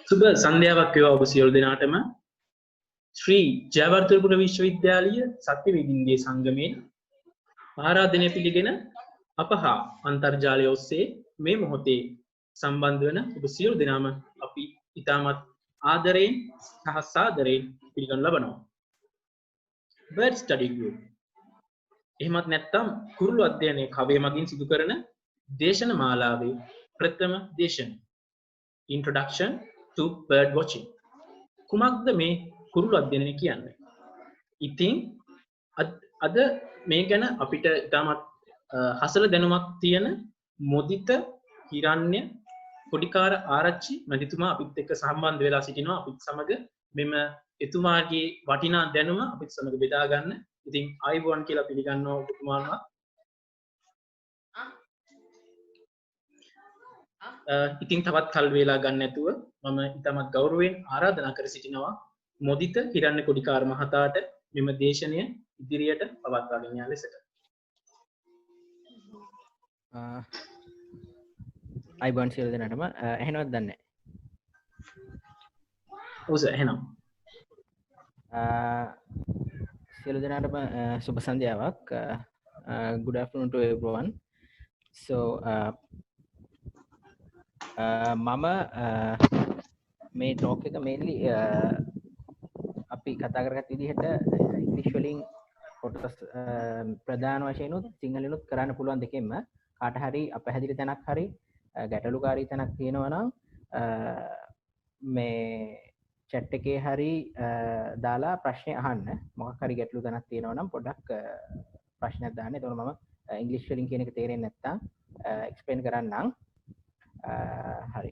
සුබ සන්ධ්‍යාවක් වේවා ඔබ සියලු දෙනාටම ශ්‍රී ජයවර්ධනපුර විශ්වවිද්‍යාලීය සත්‍යවේදීන්ගේ සංගමයෙන් ආරාධනය පිළිගෙන අප හා අන්තර්ජාලය ඔස්සේ මේ මොහොතේ සම්බන්ධ වන ඔබ සියලු දෙනාම අපි ඉතාමත් ආදරයෙන් සහ සාදරයෙන් පිළිගනු ලබනවා. Bird Study Group. එහෙමත් නැත්නම් කුරුළු අධ්‍යයනයේ කවය මගින් සිදු කරන දේශන මාලාවේ ප්‍රථම දේශන. Introduction to bird watching. කුමක්ද මේ කුරුළු අධ්‍යයනය කියන්නේ? ඉතින් අද මේ ගැන අපිට ඉතාමත් හසල දැනුමක් තියෙන මොදිත හිරණ්‍ය කොඩිකාර ආරච්චි මැතිතුමා අපිත් එක්ක සම්බන්ධ වෙලා සිටිනවා. අපිත් සමග මෙම එතුමාගේ වටිනා දැනුම අපිත් සමග බෙදා ගන්න. ඉතින් ආයුබෝවන් කියලා පිළිගන්නවා ඔබතුමාලා. ඉතින් තවත් කල් වේලා ගන්න නැතුව මම ඉතාමත් ගෞරවයෙන් ආරාධනා කර සිටිනවා මොදිත හිරණ්‍ය කොඩිකාර මහතාට මෙම දේශනය ඉදිරියට පවත්වාගෙන යා ලෙසට. අයිබෝන් සියලු දෙනාටම එහෙනවත් දන්නේ. ඔව් සර් එහෙනම්. සියලු දෙනාටම සුබ සන්ධ්‍යාවක්. Good afternoon to everyone. So මම මේ ටෝක් එක mainly අපි කතා කරගත් විදිහට ඉංග්‍රීසි වලින් කොටස් ප්‍රධාන වශයෙන් උත් සිංහලෙනුත් කරන්න පුළුවන් දෙකෙන්ම කාට හරි අපහැදිලි තැනක් හරි ගැටලුකාරී තැනක් තියෙනවා නම් මේ chat එකේ හරි දාලා ප්‍රශ්න අහන්න. මොකක් හරි ගැටලු තැනක් තියෙනවා නම් පොඩ්ඩක් ප්‍රශ්නයක් දාන්න. එතකොට මම ඉංග්‍රීසි වලින් කියන එක තේරෙන්නේ නැත්නම් explain කරන්නම්. hari.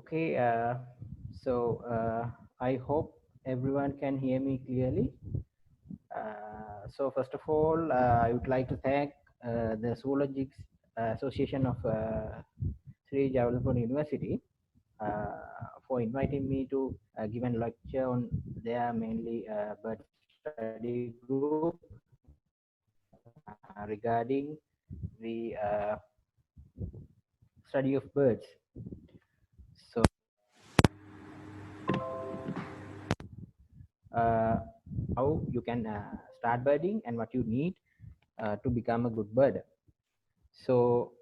Okay, so I hope everyone can hear me clearly. So first of all, I would like to thank the Zoologists Association of Sri Lanka University for inviting me to give a lecture on their mainly bird study group regarding the study of birds. So how you can start birding and what you need to become a good bird. So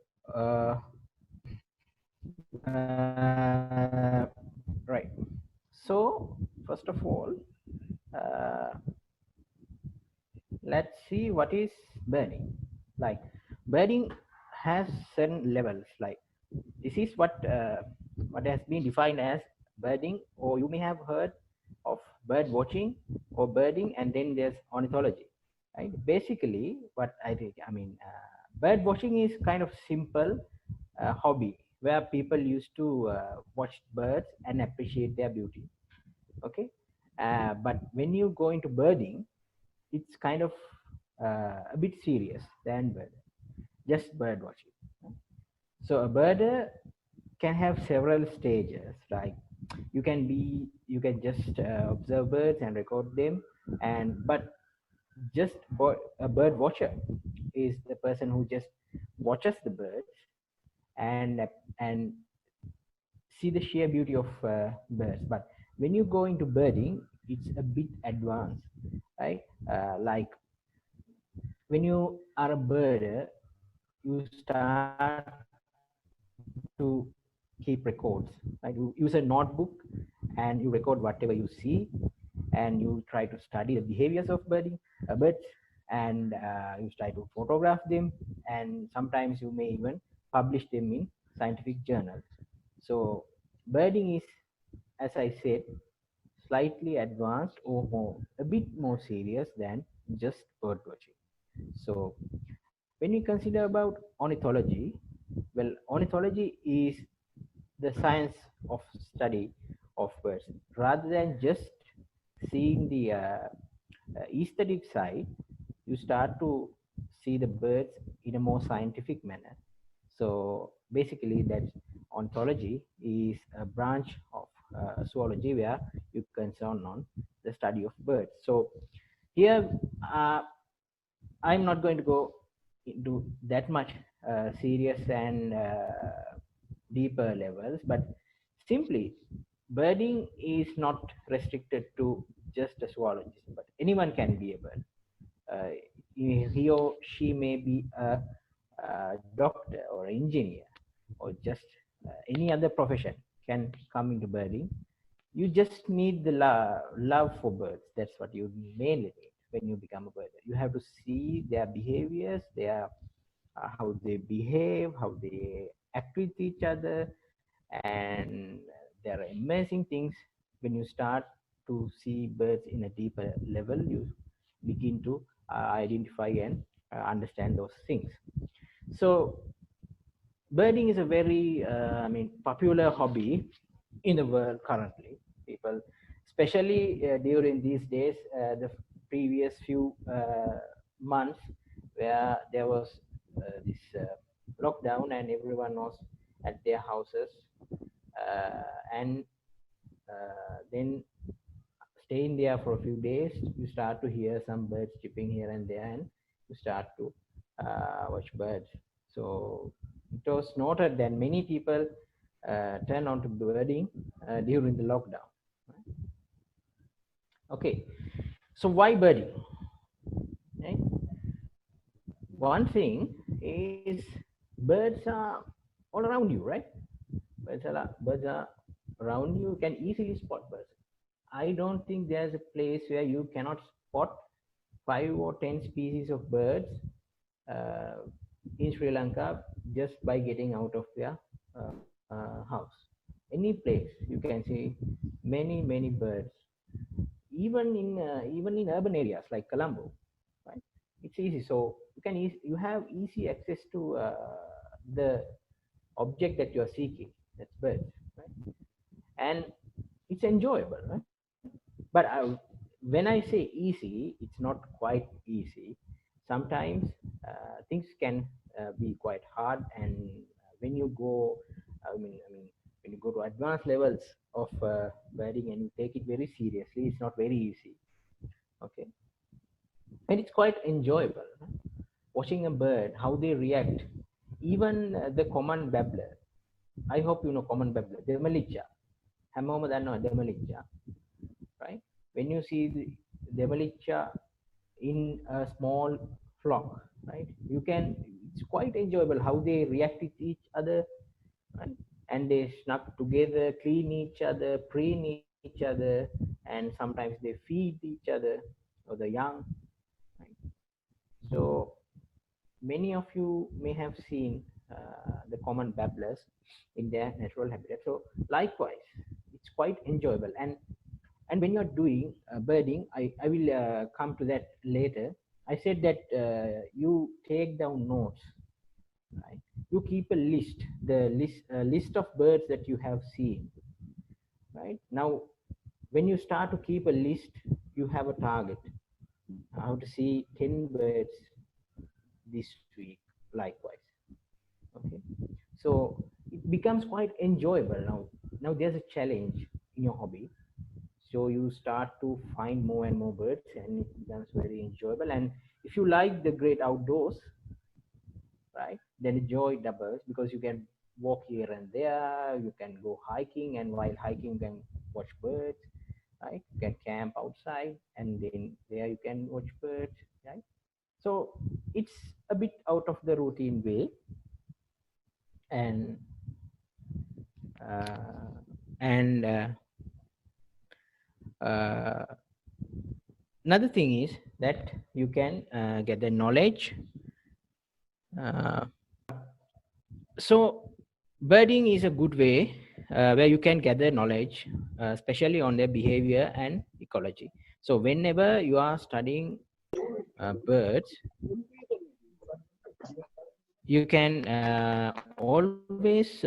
right. So first of all, let's see what is birding. Like birding has certain levels. Like this is what has been defined as birding, or you may have heard of bird watching or birding, and then there's ornithology. Right? Basically, what I think, bird watching is kind of simple hobby where people used to watch birds and appreciate their beauty. Okay, but when you go into birding, it's kind of a bit serious than just bird watching. So a birder can have several stages. Like you can just observe birds and record them, but just a bird watcher is the person who just watches the birds and see the sheer beauty of birds. But when you go into birding, it's a bit advanced, right? Like when you are a birder, you start to keep records. Like you use a notebook and you record whatever you see, and you try to study the behaviors of birds, and you try to photograph them, and sometimes you may even publish them in scientific journals. So birding is, as I said, slightly advanced or a bit more serious than just bird watching. So when you consider about ornithology, well, ornithology is the science of study of birds. Rather than just seeing the aesthetic side, you start to see the birds in a more scientific manner. So basically, that ornithology is a branch of zoology, where you concern on the study of birds. So here, I'm not going to go into that much serious and deeper levels, but simply birding is not restricted to just a zoologist, but anyone can be a bird. Uh, he or she may be a doctor or engineer or just any other profession can come into birding. You just need the love for birds. That's what you mainly need when you become a birder. You have to see their behaviors, their how they behave, how they act with each other, and there are amazing things when you start to see birds in a deeper level. You begin to identify and understand those things. So birding is a very popular hobby in the world currently. People, especially during these days, the previous few months, where there was this lockdown and everyone was at their houses, and then staying there for a few days, you start to hear some birds chirping here and there, and you start to watch birds. So it was noted that many people turn on to birding during the lockdown. Okay, so why birding? Right? One thing is birds are all around you, right? Birds are around you. You can easily spot birds. I don't think there's a place where you cannot spot 5 or 10 species of birds in Sri Lanka just by getting out of their house. Any place you can see many birds, even in urban areas like Colombo, right? It's easy. So you have easy access to the object that you are seeking. That's birds, right? And it's enjoyable, right? But when I say easy, it's not quite easy. Sometimes things can be quite hard, and when you go, when you go to advanced levels of birding and you take it very seriously, it's not very easy. Okay, and it's quite enjoyable, right? Watching a bird, how they react, even the common babbler. I hope you know common babbler, Demalicha. හැමෝම දන්නවා Demalicha, right? When you see the Demalicha in a small flock, right? It's quite enjoyable how they react with each other, right? And they snug together, clean each other, preen each other, and sometimes they feed each other or the young, right? So many of you may have seen the common babblers in their natural habitat. So likewise, it's quite enjoyable. And when you're doing birding, I will come to that later. I said that you take down notes, right? You keep a list of birds that you have seen, right? Now when you start to keep a list, you have a target. How to see 10 birds this week, likewise. Okay, so it becomes quite enjoyable. Now there's a challenge in your hobby, so you start to find more and more birds, and it becomes very enjoyable. And if you like the great outdoors, right, then the joy doubles, because you can walk here and there, you can go hiking, and while hiking you can watch birds, right? You can camp outside, and then there you can watch birds, right? So it's a bit out of the routine way. And another thing is that you can get the knowledge. So birding is a good way where you can gather knowledge, especially on their behavior and ecology. So whenever you are studying birds, you can always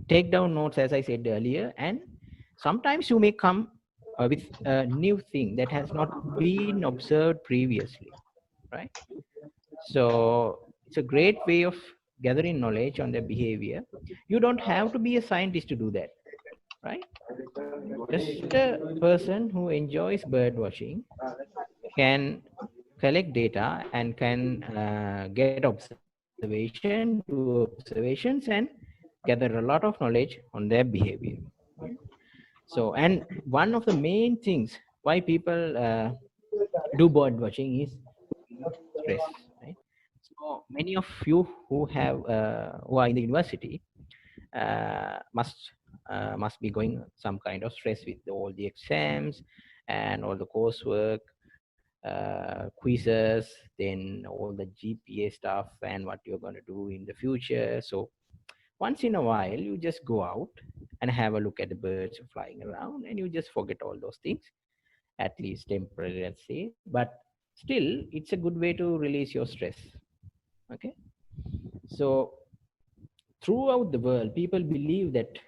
take down notes, as I said earlier, and sometimes you may come with a new thing that has not been observed previously, right? So it's a great way of gathering knowledge on their behavior. You don't have to be a scientist to do that, right? Just a person who enjoys bird watching can collect data and can get observation, do observations, and gather a lot of knowledge on their behavior. So, and one of the main things why people do bird watching is stress, right? So many of you who are in the university must be going some kind of stress with all the exams and all the coursework, quizzes, then all the GPA stuff and what you're going to do in the future. So once in a while, you just go out and have a look at the birds flying around, and you just forget all those things, at least temporarily, let's say. But still, it's a good way to release your stress. Okay. So throughout the world, people believe that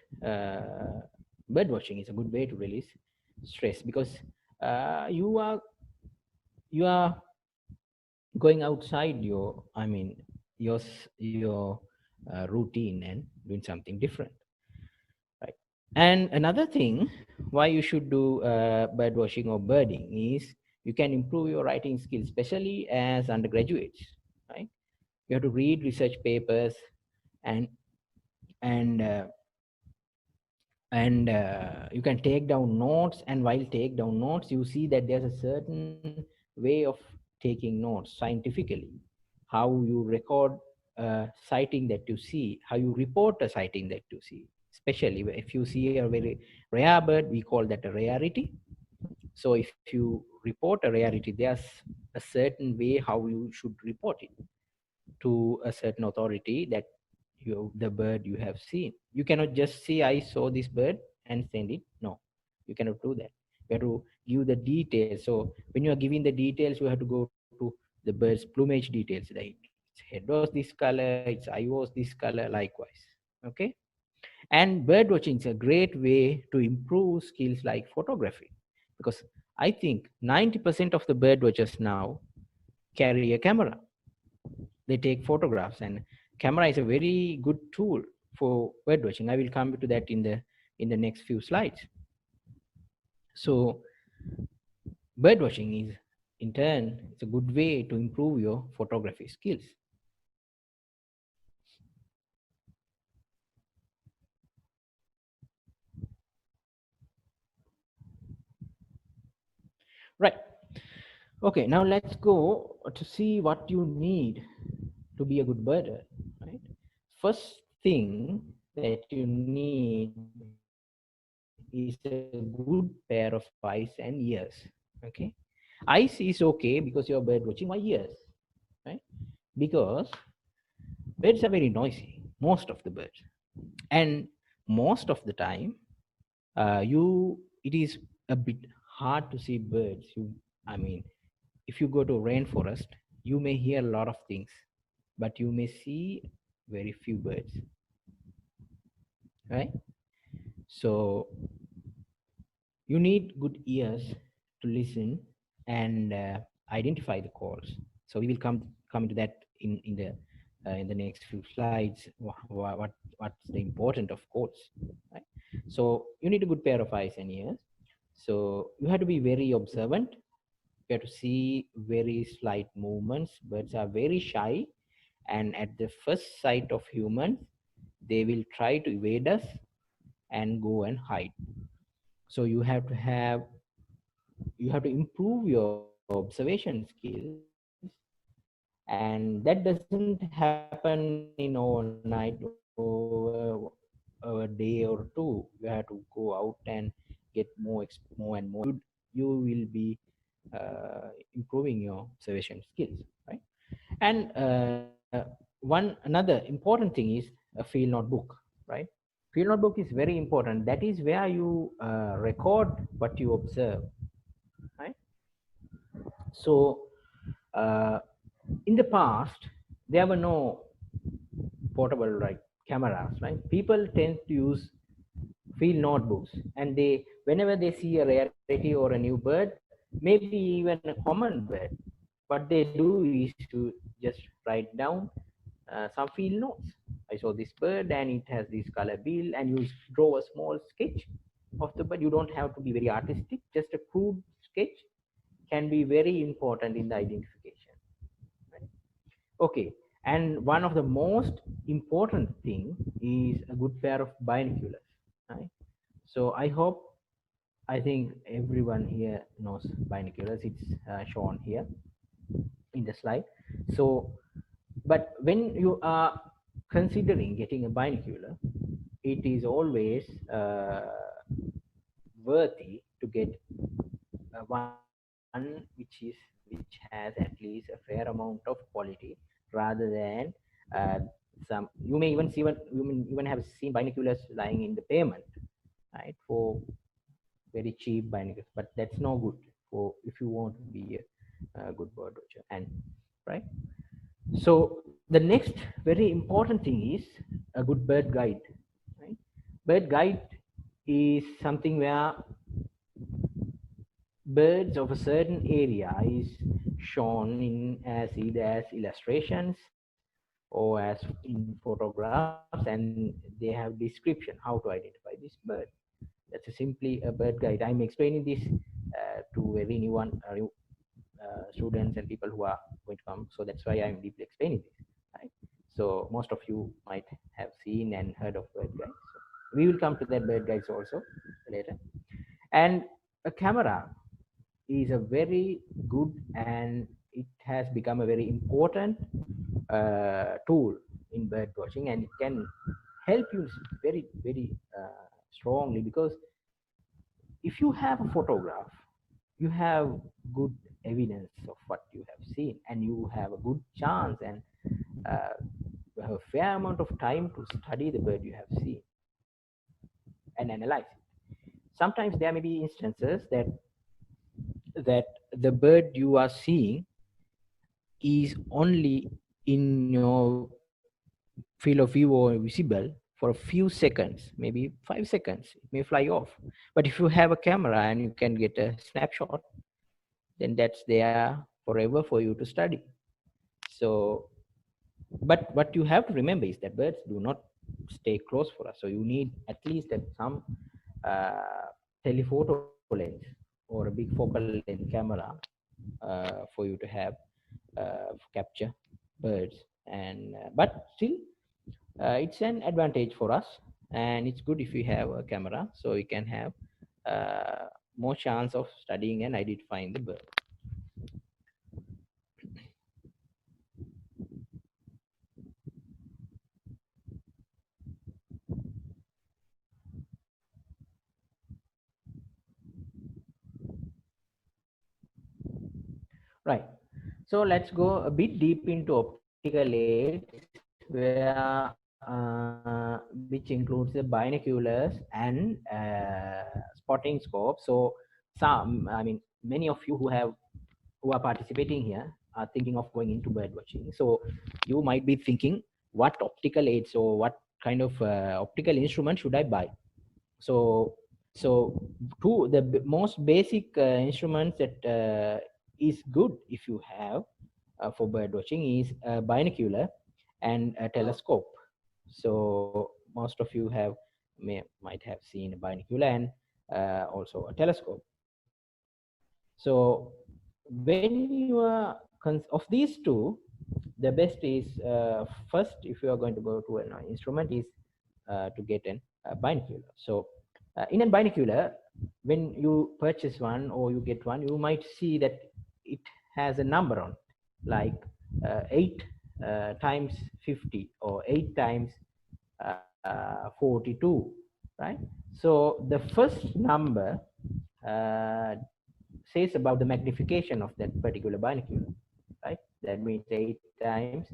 bird watching is a good way to release stress because you are going outside your, I mean, your routine and doing something different, right? And another thing why you should do bird watching or birding is you can improve your writing skills, especially as undergraduates, right? You have to read research papers and and uh, you can take down notes, and while take down notes you see that there's a certain way of taking notes scientifically, how you record a sighting that you see, how you report a sighting that you see, especially if you see a very rare bird, we call that a rarity. So if you report a rarity, there's a certain way how you should report it to a certain authority that the bird you have seen. You cannot just say I saw this bird and send it. No, you cannot do that. You have to give the details. So when you are giving the details, you have to go to the bird's plumage details, like its head was this color, its eye was this color, likewise. Okay. And bird watching is a great way to improve skills like photography, because I think 90% of the bird watchers now carry a camera. They take photographs, and camera is a very good tool for bird watching. I will come to that in the next few slides. So bird watching is in turn it's a good way to improve your photography skills. Right. Okay, now let's go to see what you need to be a good birder, right? First thing that you need is a good pair of eyes and ears. Okay, eyes is okay because you're bird watching. Why ears? Right? Because birds are very noisy, most of the birds, and most of the time, it is a bit hard to see birds. I mean, if you go to rainforest, you may hear a lot of things, but you may see very few birds, right? So you need good ears to listen and identify the calls. So we will come to that in the next few slides. What's the importance of calls, right? So you need a good pair of eyes and ears. So you have to be very observant. You have to see very slight movements. Birds are very shy, and at the first sight of humans, they will try to evade us and go and hide. So you have to improve your observation skills, and that doesn't happen in overnight or a day or two. You have to go out and get more and more, you will be improving your observation skills, right? And another important thing is a field notebook, right? Field notebook is very important. That is where you record what you observe, right? So uh, in the past, there were no portable like cameras, right? People tend to use field notebooks, and they whenever they see a rarity or a new bird, maybe even a common bird, what they do is to just write down some field notes, I saw this bird and it has this color bill, and you draw a small sketch of the bird. You don't have to be very artistic, just a crude sketch can be very important in the identification. Right? Okay, and one of the most important thing is a good pair of binoculars. Right? So I think everyone here knows binoculars. It's shown here in the slide. So, but when you are considering getting a binocular, it is always worthy to get one which has at least a fair amount of quality, rather than uh, some. You may even see you may even have seen binoculars lying in the pavement, right, for very cheap binoculars, but that's no good for if you want to be a good bird watcher. And right, so the next very important thing is a good bird guide. Right, bird guide is something where birds of a certain area is shown in as either as illustrations or as in photographs, and they have description how to identify this bird. That's simply a bird guide. I'm explaining this to very new students and people who are going to come, so that's why I'm deeply explaining this. Right? So most of you might have seen and heard of bird guides. So we will come to that bird guides also later. And a camera is a very good, and it has become a very important tool in bird watching, and it can help you very strongly, because if you have a photograph, you have good evidence of what you have seen, and you have a good chance, and uh, you have a fair amount of time to study the bird you have seen and analyze it. Sometimes there may be instances that the bird you are seeing is only in your field of view or visible for a few seconds, maybe 5 seconds. It may fly off. But if you have a camera and you can get a snapshot, then that's there forever for you to study. So, but what you have to remember is that birds do not stay close for us. So you need at least some telephoto lens or a big focal length camera for you to have capture birds. And but still, it's an advantage for us, and it's good if we have a camera, so we can have uh, more chance of studying and identifying the bird. Right. So let's go a bit deep into optical aids, where which includes the binoculars and spotting scope. So some, I mean, many of you who are participating here are thinking of going into bird watching. So you might be thinking, what optical aids or what kind of optical instrument should I buy? So two the most basic instruments that is good if you have for bird watching is a binocular and a telescope. So most of you might have seen a binocular and also a telescope. So when you are of these two, the best is first, if you are going to go to an instrument, is to get an binocular. So in a binocular, when you purchase one or you get one, you might see that it has a number on it, like 8 times 50 or 8 times 42, right? So the first number uh, says about the magnification of that particular binocular, right? That means 8 times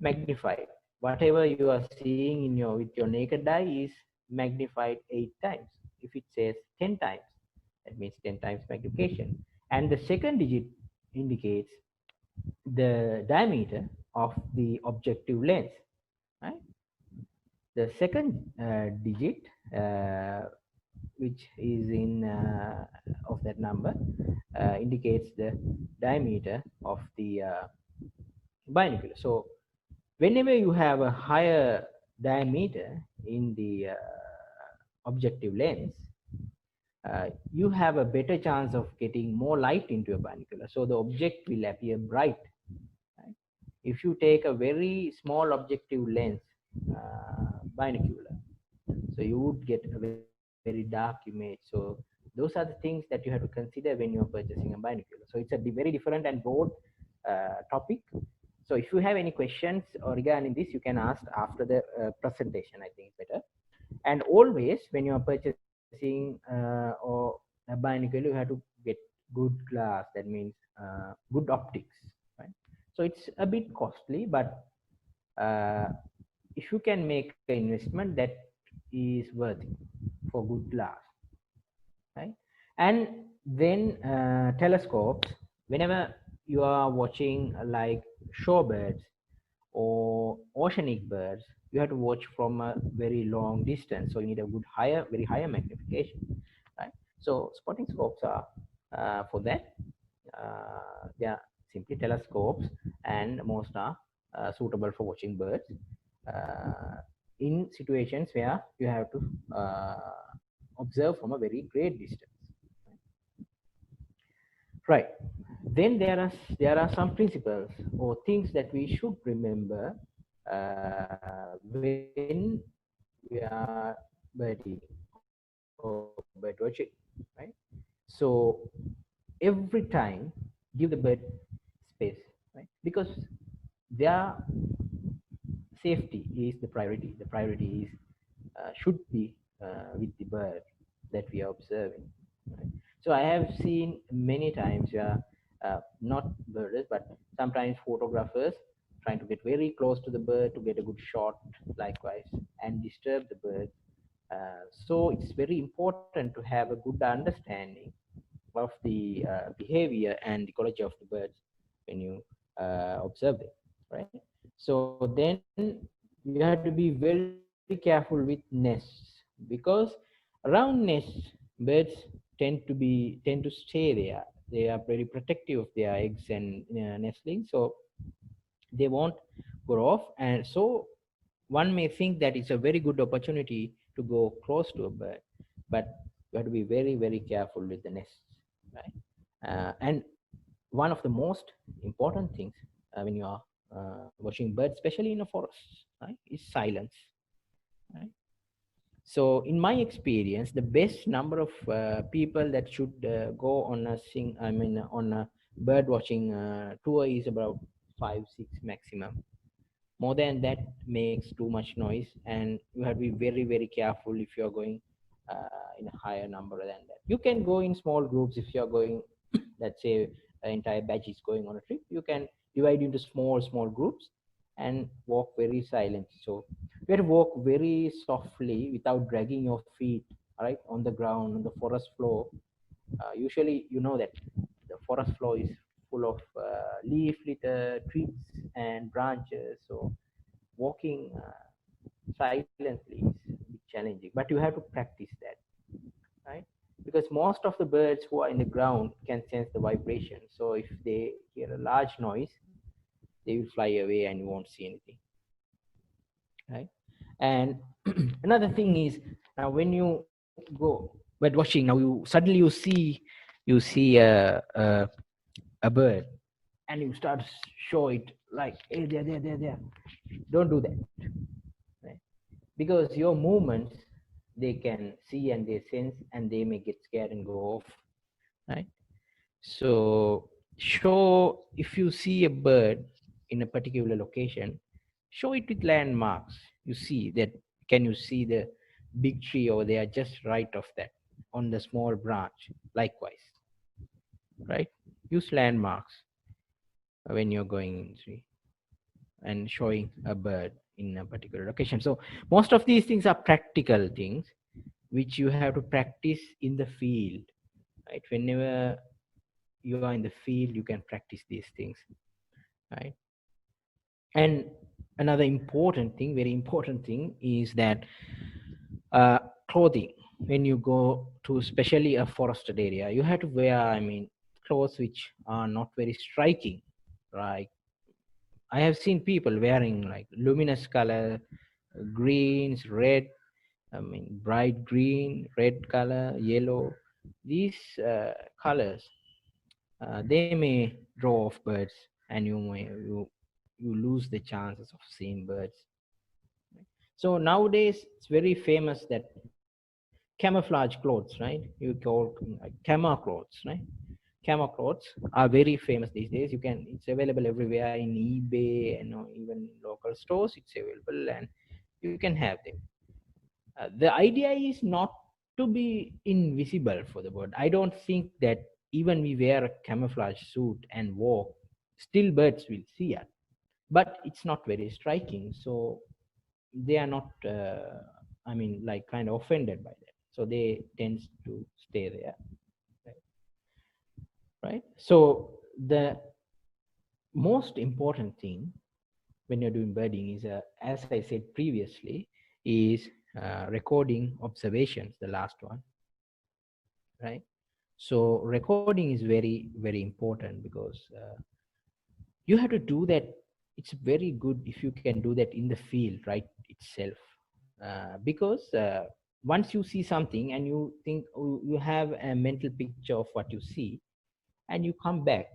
magnified. Whatever you are seeing in your with your naked eye is magnified 8 times. If it says 10 times, that means 10 times magnification. And the second digit indicates the diameter of the objective lens, right? The second digit, which is in of that number, indicates the diameter of the binocular. So whenever you have a higher diameter in the objective lens, you have a better chance of getting more light into your binocular. So the object will appear bright. Right? If you take a very small objective lens binocular, so you would get a very dark image. So those are the things that you have to consider when you're purchasing a binocular. So it's a very different and broad topic. So if you have any questions regarding this, you can ask after the presentation. I think better. And always when you are purchasing or a binocular, you have to get good glass. That means good optics, right? So it's a bit costly, but if you can make an investment, that is worth it for good glass, right? And then telescopes, whenever you are watching like shorebirds or oceanic birds, you have to watch from a very long distance. So you need a good higher, very higher magnification, right? So spotting scopes are for that. They are simply telescopes, and most are suitable for watching birds in situations where you have to observe from a very great distance. Right. Then there are some principles or things that we should remember when we are birding or bird watching, right? So every time give the bird space, right? Because their safety is the priority. The priority is should be with the bird that we are observing. Right? So I have seen many times where not birders, but sometimes photographers trying to get very close to the bird to get a good shot, likewise, and disturb the bird. So it's very important to have a good understanding of the behavior and ecology of the birds when you observe them, right? So then you have to be very careful with nests, because around nests birds tend to stay there. They are very protective of their eggs and nestlings, so they won't go off. And so one may think that it's a very good opportunity to go close to a bird, but you have to be very, very careful with the nests, right? And one of the most important things when you are watching birds, especially in a forest, right, is silence, right? So in my experience, the best number of people that should go on a on a bird watching tour is about 5, 6 maximum. More than that makes too much noise, and you have to be very, very careful if you're going in a higher number than that. You can go in small groups if you're going, let's say an entire batch is going on a trip. You can divide into small groups and walk very silently. So you have to walk very softly without dragging your feet, right, on the ground, on the forest floor. Usually you know that the forest floor is full of leaf litter, twigs and branches. So walking silently is a bit challenging, but you have to practice that, right? Because most of the birds who are in the ground can sense the vibration. So if they hear a large noise, they will fly away and you won't see anything, right? And another thing is, now when you go bird watching, now you suddenly see a bird, and you start to show it like, hey, there. Don't do that, right? Because your movements, they can see and they sense, and they may get scared and go off, right? So show, if you see a bird in a particular location, show it with landmarks. You see that, can you see the big tree over there just right of that on the small branch, likewise, right? Use landmarks when you're going in tree and showing a bird in a particular location. So most of these things are practical things which you have to practice in the field, right? Whenever you are in the field, you can practice these things, right? And another important thing, very important thing, is that uh, clothing. When you go to especially a forested area, you have to wear, clothes which are not very striking, right? I have seen people wearing like luminous color, greens, red, I mean, bright green, red color, yellow. These colors, they may draw off birds, and you lose the chances of seeing birds. So nowadays, it's very famous that camouflage clothes, right? You call like camo clothes, right? Camo clothes are very famous these days. It's available everywhere in eBay and even local stores. It's available, and you can have them. The idea is not to be invisible for the bird. I don't think that even we wear a camouflage suit and walk, still birds will see us. But it's not very striking, so they are not. I mean, like kind of offended by that, so they tend to stay there, right? So the most important thing when you're doing birding is, as I said previously, is recording observations, the last one, right? So recording is very, very important because you have to do that. It's very good if you can do that in the field, right, itself. Because once you see something and you think, oh, you have a mental picture of what you see, and you come back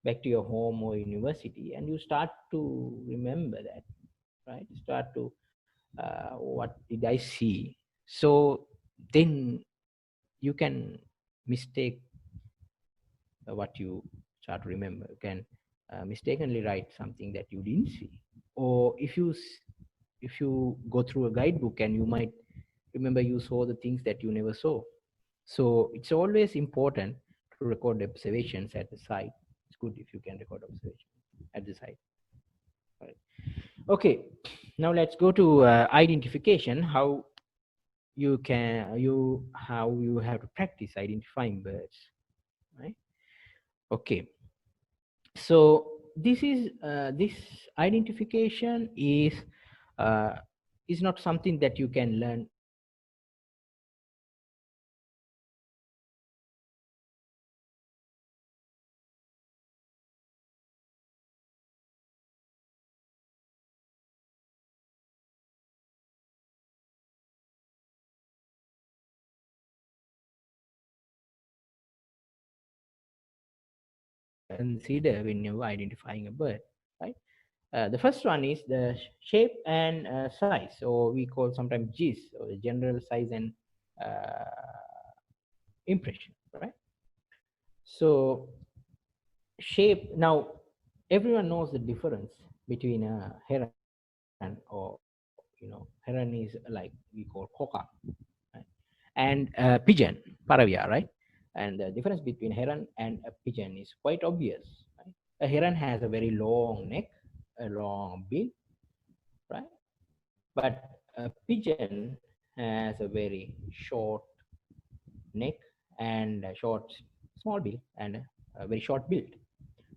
to your home or university, and you start to remember that, right? Start to, what did I see? So then you can mistake what you start to remember. You can mistakenly write something that you didn't see. Or if you go through a guidebook, and you might remember you saw the things that you never saw. So it's always important to record observations at the site. It's good if you can record observations at the site. Right. Okay, now let's go to identification. How you have to practice identifying birds, right? Okay, so this identification is not something that you can learn consider when you're identifying a bird, right? The first one is the shape and size, or we call sometimes GIS, or the general size and impression, right? So shape, now everyone knows the difference between a heron, or heron is like we call koka, right? And pigeon, paravia, right? And the difference between heron and a pigeon is quite obvious, right? A heron has a very long neck, a long bill, right? But a pigeon has a very short neck and a small bill and a very short build,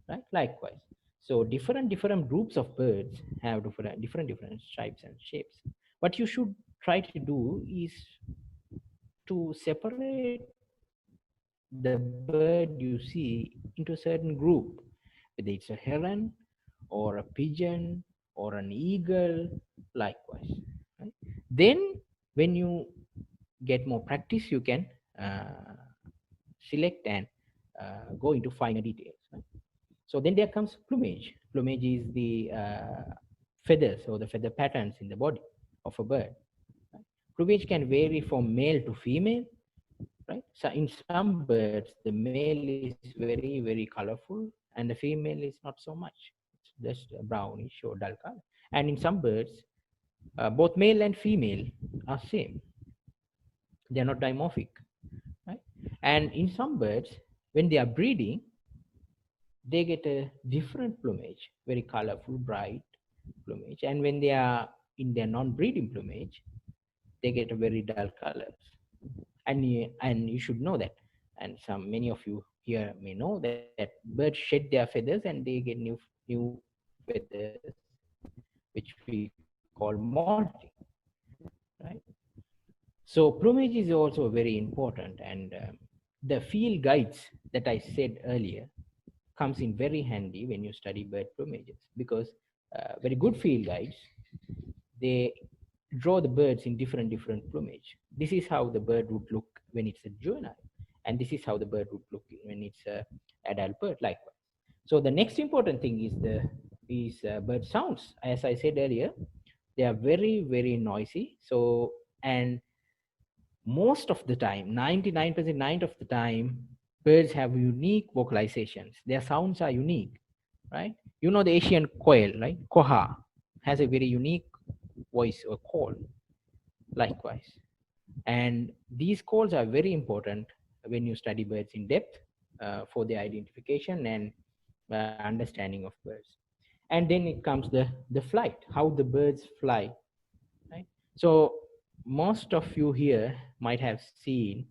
right? Likewise. So different groups of birds have different stripes and shapes. What you should try to do is to separate the bird you see into a certain group, whether it's a heron or a pigeon or an eagle, likewise. Right? Then, when you get more practice, you can select and go into finer details. Right? So then there comes plumage. Plumage is the feathers or the feather patterns in the body of a bird. Right? Plumage can vary from male to female, right? So in some birds, the male is very colorful and the female is not so much. It's just a brownish or dull color. And in some birds, both male and female are same. They are not dimorphic, right? And in some birds, when they are breeding, they get a different plumage, very colorful, bright plumage. And when they are in their non-breeding plumage, they get a very dull colors. And you should know that, and many of you here may know that birds shed their feathers and they get new feathers, which we call molting, right? So plumage is also very important, and the field guides that I said earlier comes in very handy when you study bird plumages, because very good field guides, they draw the birds in different plumage. This is how the bird would look when it's a juvenile, and this is how the bird would look when it's a adult bird likewise. So the next important thing is bird sounds. As I said earlier, they are very noisy. So, and most of the time, 99% of the time, birds have unique vocalizations. Their sounds are unique, right? You know the Asian quail, right? Koha has a very unique voice or call, likewise. And these calls are very important when you study birds in depth for the identification and understanding of birds. And then it comes the flight, how the birds fly, right? So most of you here might have seen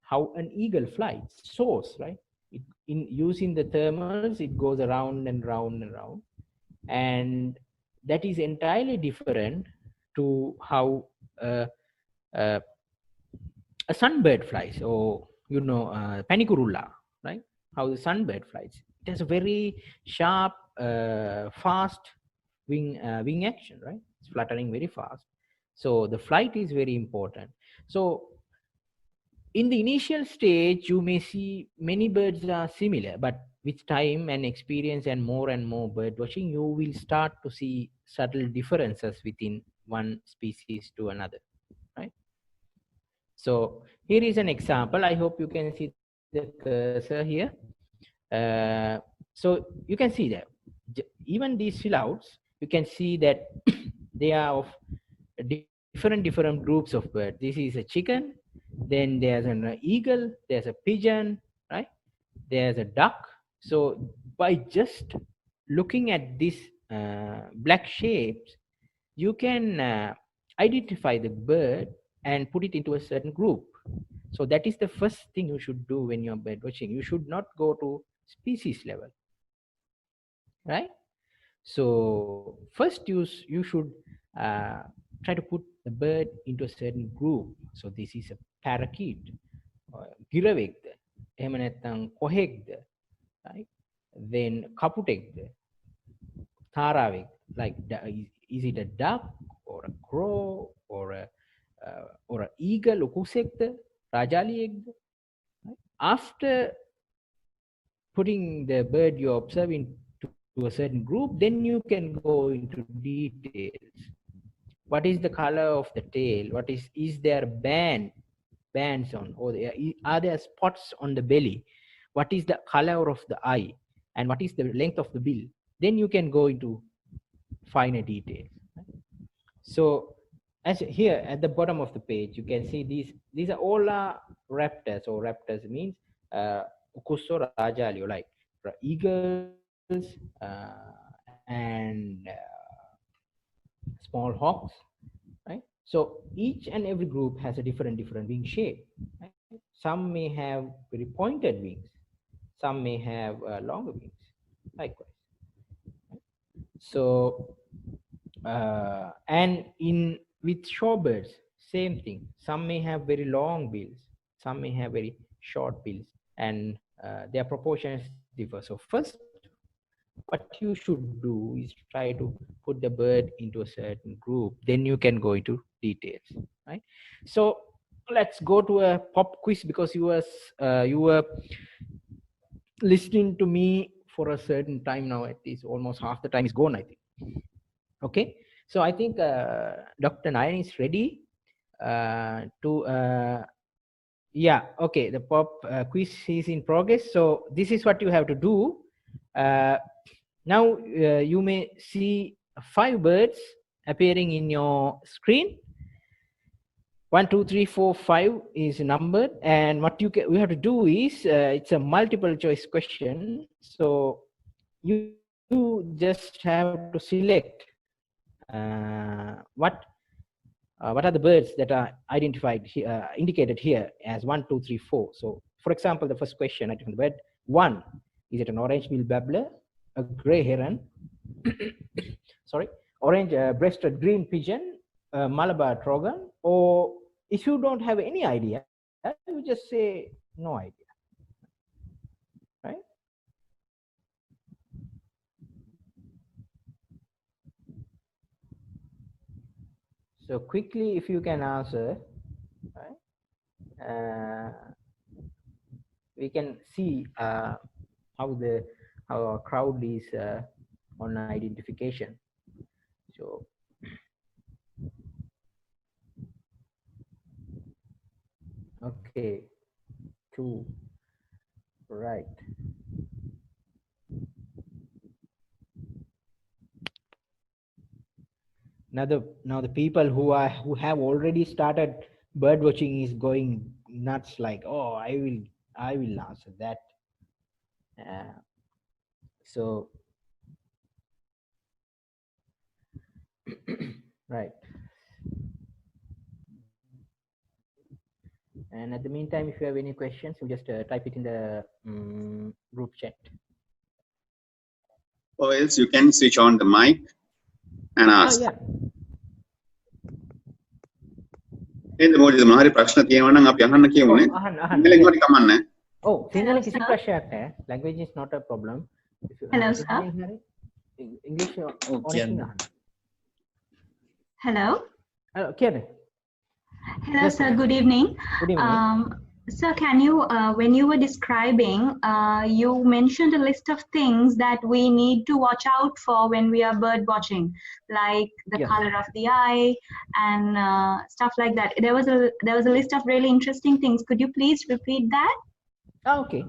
how an eagle flies, soars, right? In using the thermals, it goes around and round and round, and that is entirely different to how uh, a sunbird flies, or panikurula, right? How the sunbird flies. It has a very sharp, fast wing action, right? It's fluttering very fast. So the flight is very important. So in the initial stage, you may see many birds are similar, but with time and experience and more bird watching, you will start to see subtle differences within one species to another, right? So here is an example. I hope you can see the cursor here. So you can see that even these phylauts, you can see that they are of different groups of birds. This is a chicken, then there's an eagle, there's a pigeon, right? There's a duck. So by just looking at these black shapes, you can identify the bird and put it into a certain group. So that is the first thing you should do when you're bird watching. You should not go to species level, right? So first you should try to put the bird into a certain group. So this is a parakeet, ගිරවෙක්ද, එහෙම නැත්නම් කොහෙක්ද, right? Then කපුටෙක්ද, තාරාවෙක්ද, like is it a duck or a crow or a eagle, උකුසෙක්ද, රාජාලියෙක්ද, right? After putting the bird you're observing to a certain group, then you can go into details. What is the color of the tail? What is there bands on, or are there spots on the belly? What is the color of the eye, and what is the length of the bill? Then you can go into finer details. So as here at the bottom of the page, you can see these are all raptors, or raptors means ukusso rajalio, like eagles and small hawks, right? So each and every group has a different wing shape, right? Some may have very pointed wings, some may have longer wings, likewise. So and with shorebirds, same thing. Some may have very long bills, some may have very short bills, and their proportions differ. So first, what you should do is try to put the bird into a certain group, then you can go into details, right? So let's go to a pop quiz, because you were listening to me for a certain time now. At least almost half the time is gone, I think. Okay, so I think Dr. Nayan is ready to yeah, okay, the pop quiz is in progress. So this is what you have to do. Now you may see 5 birds appearing in your screen. 1, 2, 3, 4, 5 is numbered, and what we have to do is it's a multiple choice question. So you just have to select what are the birds that are identified here, indicated here as 1, 2, 3, 4. So for example, the first question, I think the bird 1, is it an orange-billed babbler, a gray heron, sorry, orange breasted green pigeon, Malabar trogon? Or if you don't have any idea, you just say no idea, right? So quickly, if you can answer, right? We can see how our crowd is on identification. So okay, 2, right. Now the people who have already started bird watching is going nuts, like, oh, I will answer that. So right. And at the meantime, if you have any questions, you just type it in the group chat. Or else you can switch on the mic and ask. Yeah. එන්න මොකද මොනවාරි ප්‍රශ්න තියෙනවා නම් අපි අහන්න කියමුනේ. ඉංග්‍රීසියෙන් හරි කමන්නේ. Oh, සිංහලෙන් කිසි ප්‍රශ්නයක් නැහැ. Language is not a problem. Hello, sir. English Hello. Hello, Hello, sir. Good evening. Good evening. Sir, can you, when you were describing, you mentioned a list of things that we need to watch out for when we are bird watching, like the color of the eye and stuff like that. There was a list of really interesting things. Could you please repeat that? Okay.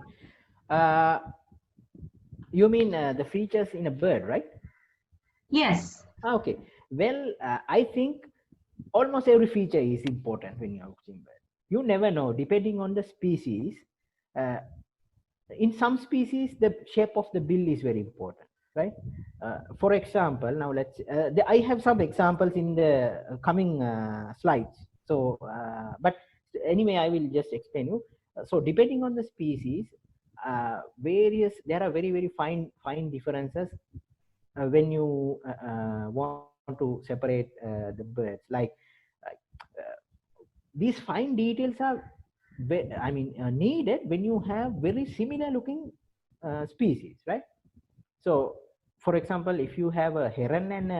You mean the features in a bird, right? Yes. Okay. Well, I think almost every feature is important when you're watching bird. You never know, depending on the species. In some species, the shape of the bill is very important, right? For example, now I have some examples in the coming slides. So, but anyway, I will just explain you. So, depending on the species, there are very, very fine differences when you want to separate the birds. Like these fine details are, needed when you have very similar looking species, right? So, for example, if you have a heron and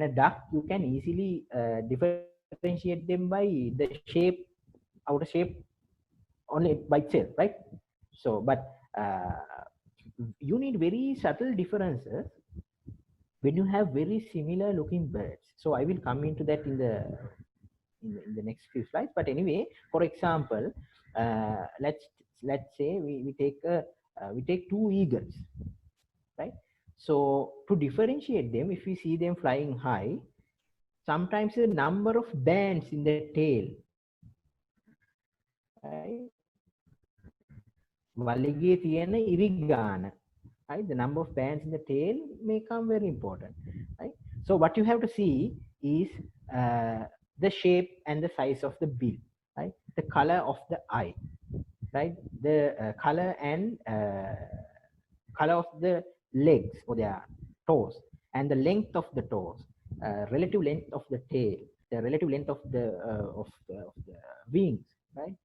a duck, you can easily differentiate them by the shape, outer shape, only by itself, right? So, but you need very subtle differences when you have very similar looking birds. So, I will come into that in the next few slides. But anyway, for example, let's say we take 2 eagles, right? So to differentiate them, if we see them flying high, sometimes the number of bands in the tail, right? වලිගේ තියෙන ඉරිගාන, right? The number of bands in the tail may come very important, right? So what you have to see is the shape and the size of the bill, right? The color of the eye, right? The color and color of the legs or their toes, and the length of the toes, relative length of the tail, the relative length of the wings, right?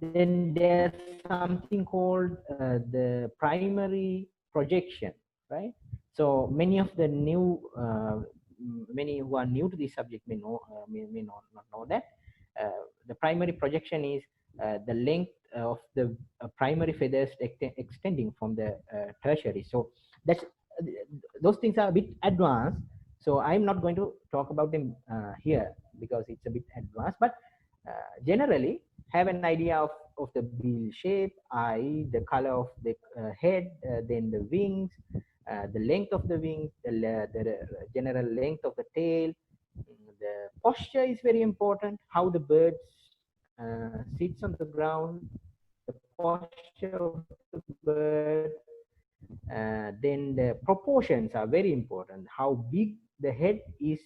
Then there's something called the primary projection, right? So many of the many who are new to this subject may not know that the primary projection is the length of the primary feathers extending from the tertiary. So those things are a bit advanced. So I'm not going to talk about them here because it's a bit advanced. But generally, have an idea of the bill shape, eye, the color of the head, then the wings, the length of the wings, the general length of the tail. The posture is very important, how the bird sits on the ground, the posture of the bird. Then the proportions are very important, how big the head is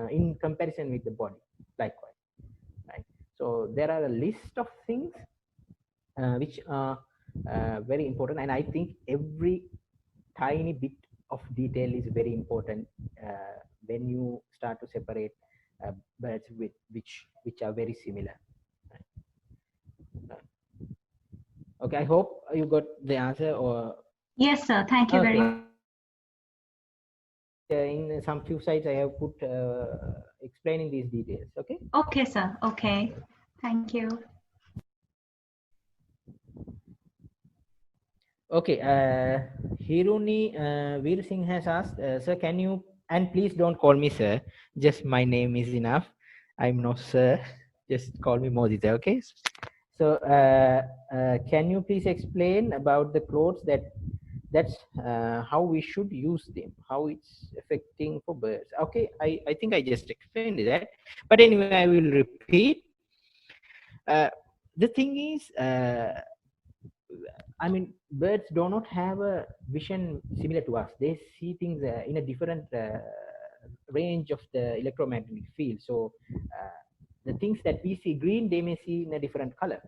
in comparison with the body, likewise. Right? So there are a list of things which are very important, and I think every tiny bit of detail is very important when you start to separate birds with which are very similar. Okay, I hope you got the answer. Or yes, sir. Thank you very much. In some few sites I have put explaining these details. Okay. Okay, sir. Okay. Thank you. Okay. Hiruni Veer Singh has asked, sir, can you, and please don't call me sir, just my name is enough. I'm no sir, just call me Modi, okay? So can you please explain about the clothes that's how we should use them, how it's affecting for birds? Okay, I think I just explained that, but anyway, I will repeat. The thing is, I mean, birds do not have a vision similar to us. They see things in a different range of the electromagnetic field. So the things that we see green, they may see in a different color,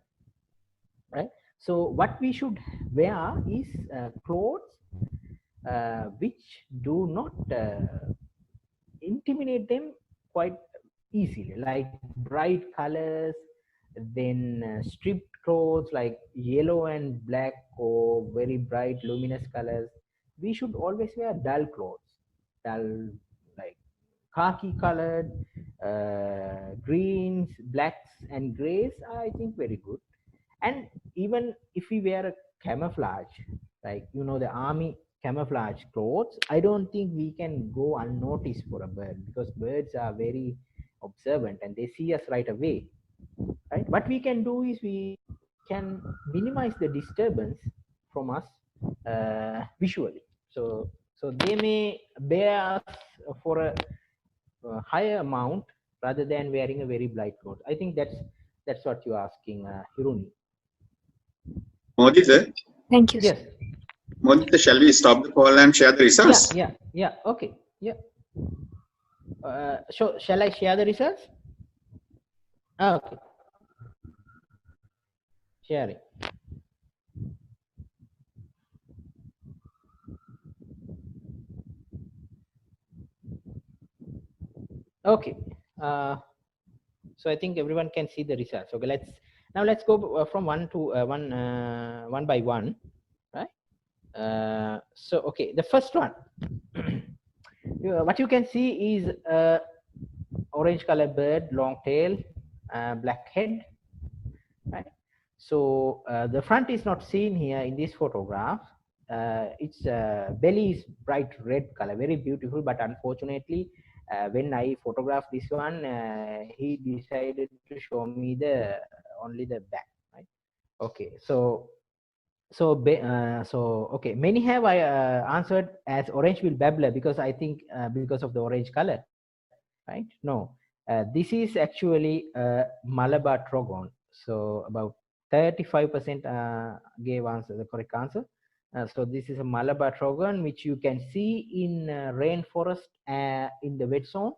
right? So what we should wear is clothes which do not intimidate them quite easily, like bright colors, then stripped clothes like yellow and black or very bright luminous colors. We should always wear dull clothes, dull, like khaki colored, greens, blacks and grays are, I think, very good. And even if we wear a camouflage, like, you know, the army camouflage clothes, I don't think we can go unnoticed for a bird, because birds are very observant and they see us right away, right? What we can do is we can minimize the disturbance from us visually. So they may bear us for a higher amount rather than wearing a very bright cloth. I think that's what you're asking, Hiruni. Modi sir. Thank you. Yes. Modi sir, shall we stop the call and share the results? Yeah. Okay. Yeah. So shall I share the results? Okay. Sharing. Okay. So I think everyone can see the results. Okay. Let's go from one by one, right? So okay, the first one. What you can see is orange colored bird, long tail, black head, right? So the front is not seen here in this photograph. Its belly is bright red color, very beautiful, but unfortunately when I photographed this one, he decided to show me only the back, right? Okay, so okay, many have answered as orange-billed babbler, because I think because of the orange color, right? No, this is actually Malabar trogon. So about 35% gave the correct answer. So this is a Malabar trogon, which you can see in rainforest in the wet zone,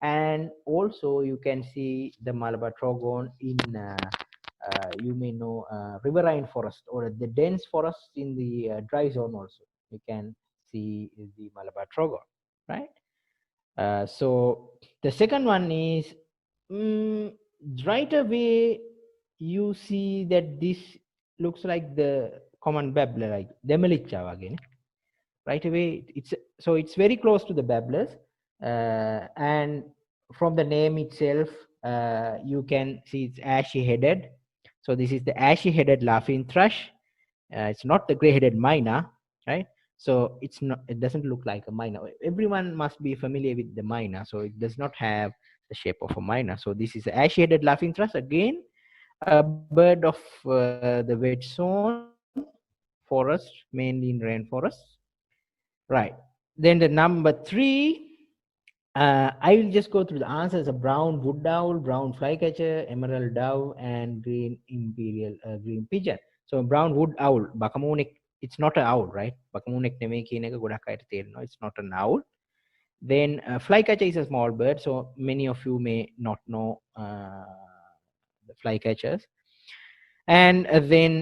and also you can see the Malabar trogon in you may know riverine forest or the dense forest in the dry zone. Also you can see the Malabar trogon, right? So the second one is right away you see that this looks like the common babbler, like Demelicha again. Right away, it's very close to the babblers, and from the name itself, you can see it's ashy-headed. So this is the ashy-headed laughing thrush. It's not the gray-headed myna, right? So it's not. It doesn't look like a myna. Everyone must be familiar with the myna, so it does not have the shape of a myna. So this is the ashy-headed laughing thrush, again a bird of the wet zone, forest, mainly in rainforest. Right. Then the number 3, I will just go through the answers: a brown wood owl, brown flycatcher, emerald dove, and green imperial green pigeon. So brown wood owl, bakamunek, it's not an owl, right? Bakamunek neme කියන එක ගොඩක් අයට තේරෙනවා. It's not an owl. Then flycatcher is a small bird, so many of you may not know the flycatchers. And then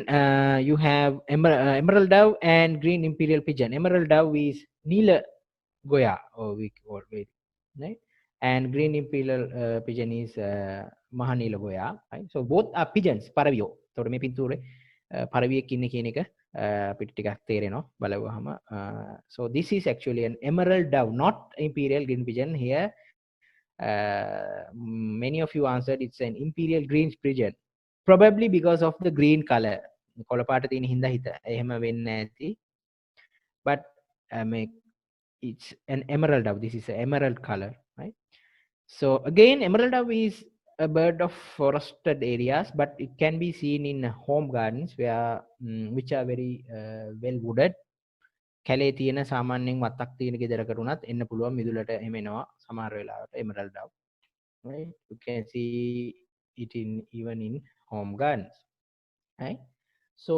you have emerald dove and green imperial pigeon. Emerald dove is Nila Goya, right? And green imperial pigeon is Mahanila Goya, right? So both are pigeons, paravio. So මේ පින්තූරේ පරවියෙක් ඉන්නේ කියන එක අපිට ටිකක් තේරෙනවා බලවහම. So this is actually an emerald dove, not imperial green pigeon. Here Many of you answered it's an imperial green pigeon, probably because of the green color. But it's an emerald dove. This is an emerald color, right? So again, emerald dove is a bird of forested areas, but it can be seen in home gardens where which are very well wooded. කැලේ තියෙන සාමාන්‍යයෙන් වත්තක් තියෙන ගෙදරකට උනත් එන්න පුළුවන් මිදුලට එහෙම එනවා සමහර වෙලාවට emerald dove, right? You can see it in even in home gardens, right? So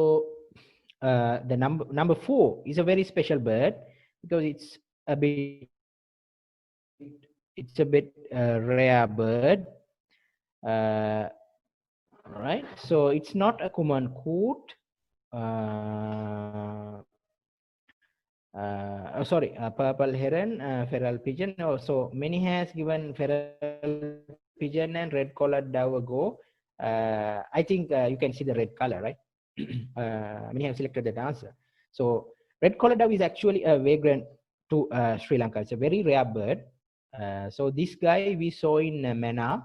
the number 4 is a very special bird because it's a bit rare bird, right? So it's not a common coot. Sorry, purple heron, feral pigeon. Also, many has given feral pigeon and red-collared dove a go. I think you can see the red color, right? Many have selected that answer. So, red-collared dove is actually a vagrant to Sri Lanka. It's a very rare bird. So, this guy we saw in Mannar.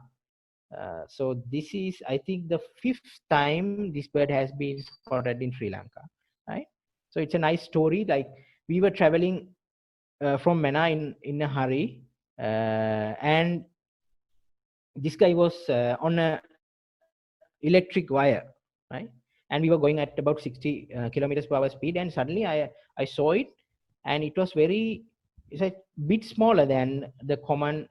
So, this is, I think, the 5th time this bird has been spotted in Sri Lanka, right? So, it's a nice story. Like, we were traveling from Mannar in a hurry, and this guy was on a electric wire, right? And we were going at about 60 kilometers per hour speed, and suddenly I saw it, and it was it's a bit smaller than the common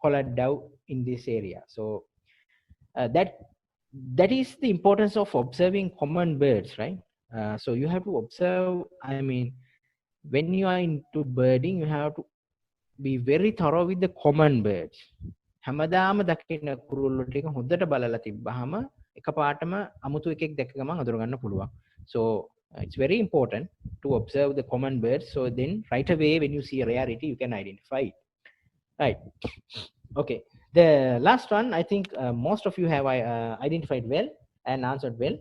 collared dove in this area. So that is the importance of observing common birds, right? So you have to observe, I mean, when you are into birding, you have to be very thorough with the common birds. හැමදාම දකින්න කුරුල්ලෝ ටික හොඳට බලලා තිබ්බහම එකපාරටම අමුතු එකෙක් දැක ගමන් අඳුර ගන්න පුළුවන්. So it's very important to observe the common birds. So then right away when you see a rarity, you can identify it. Right. Okay. The last one, I think most of you have identified well and answered well,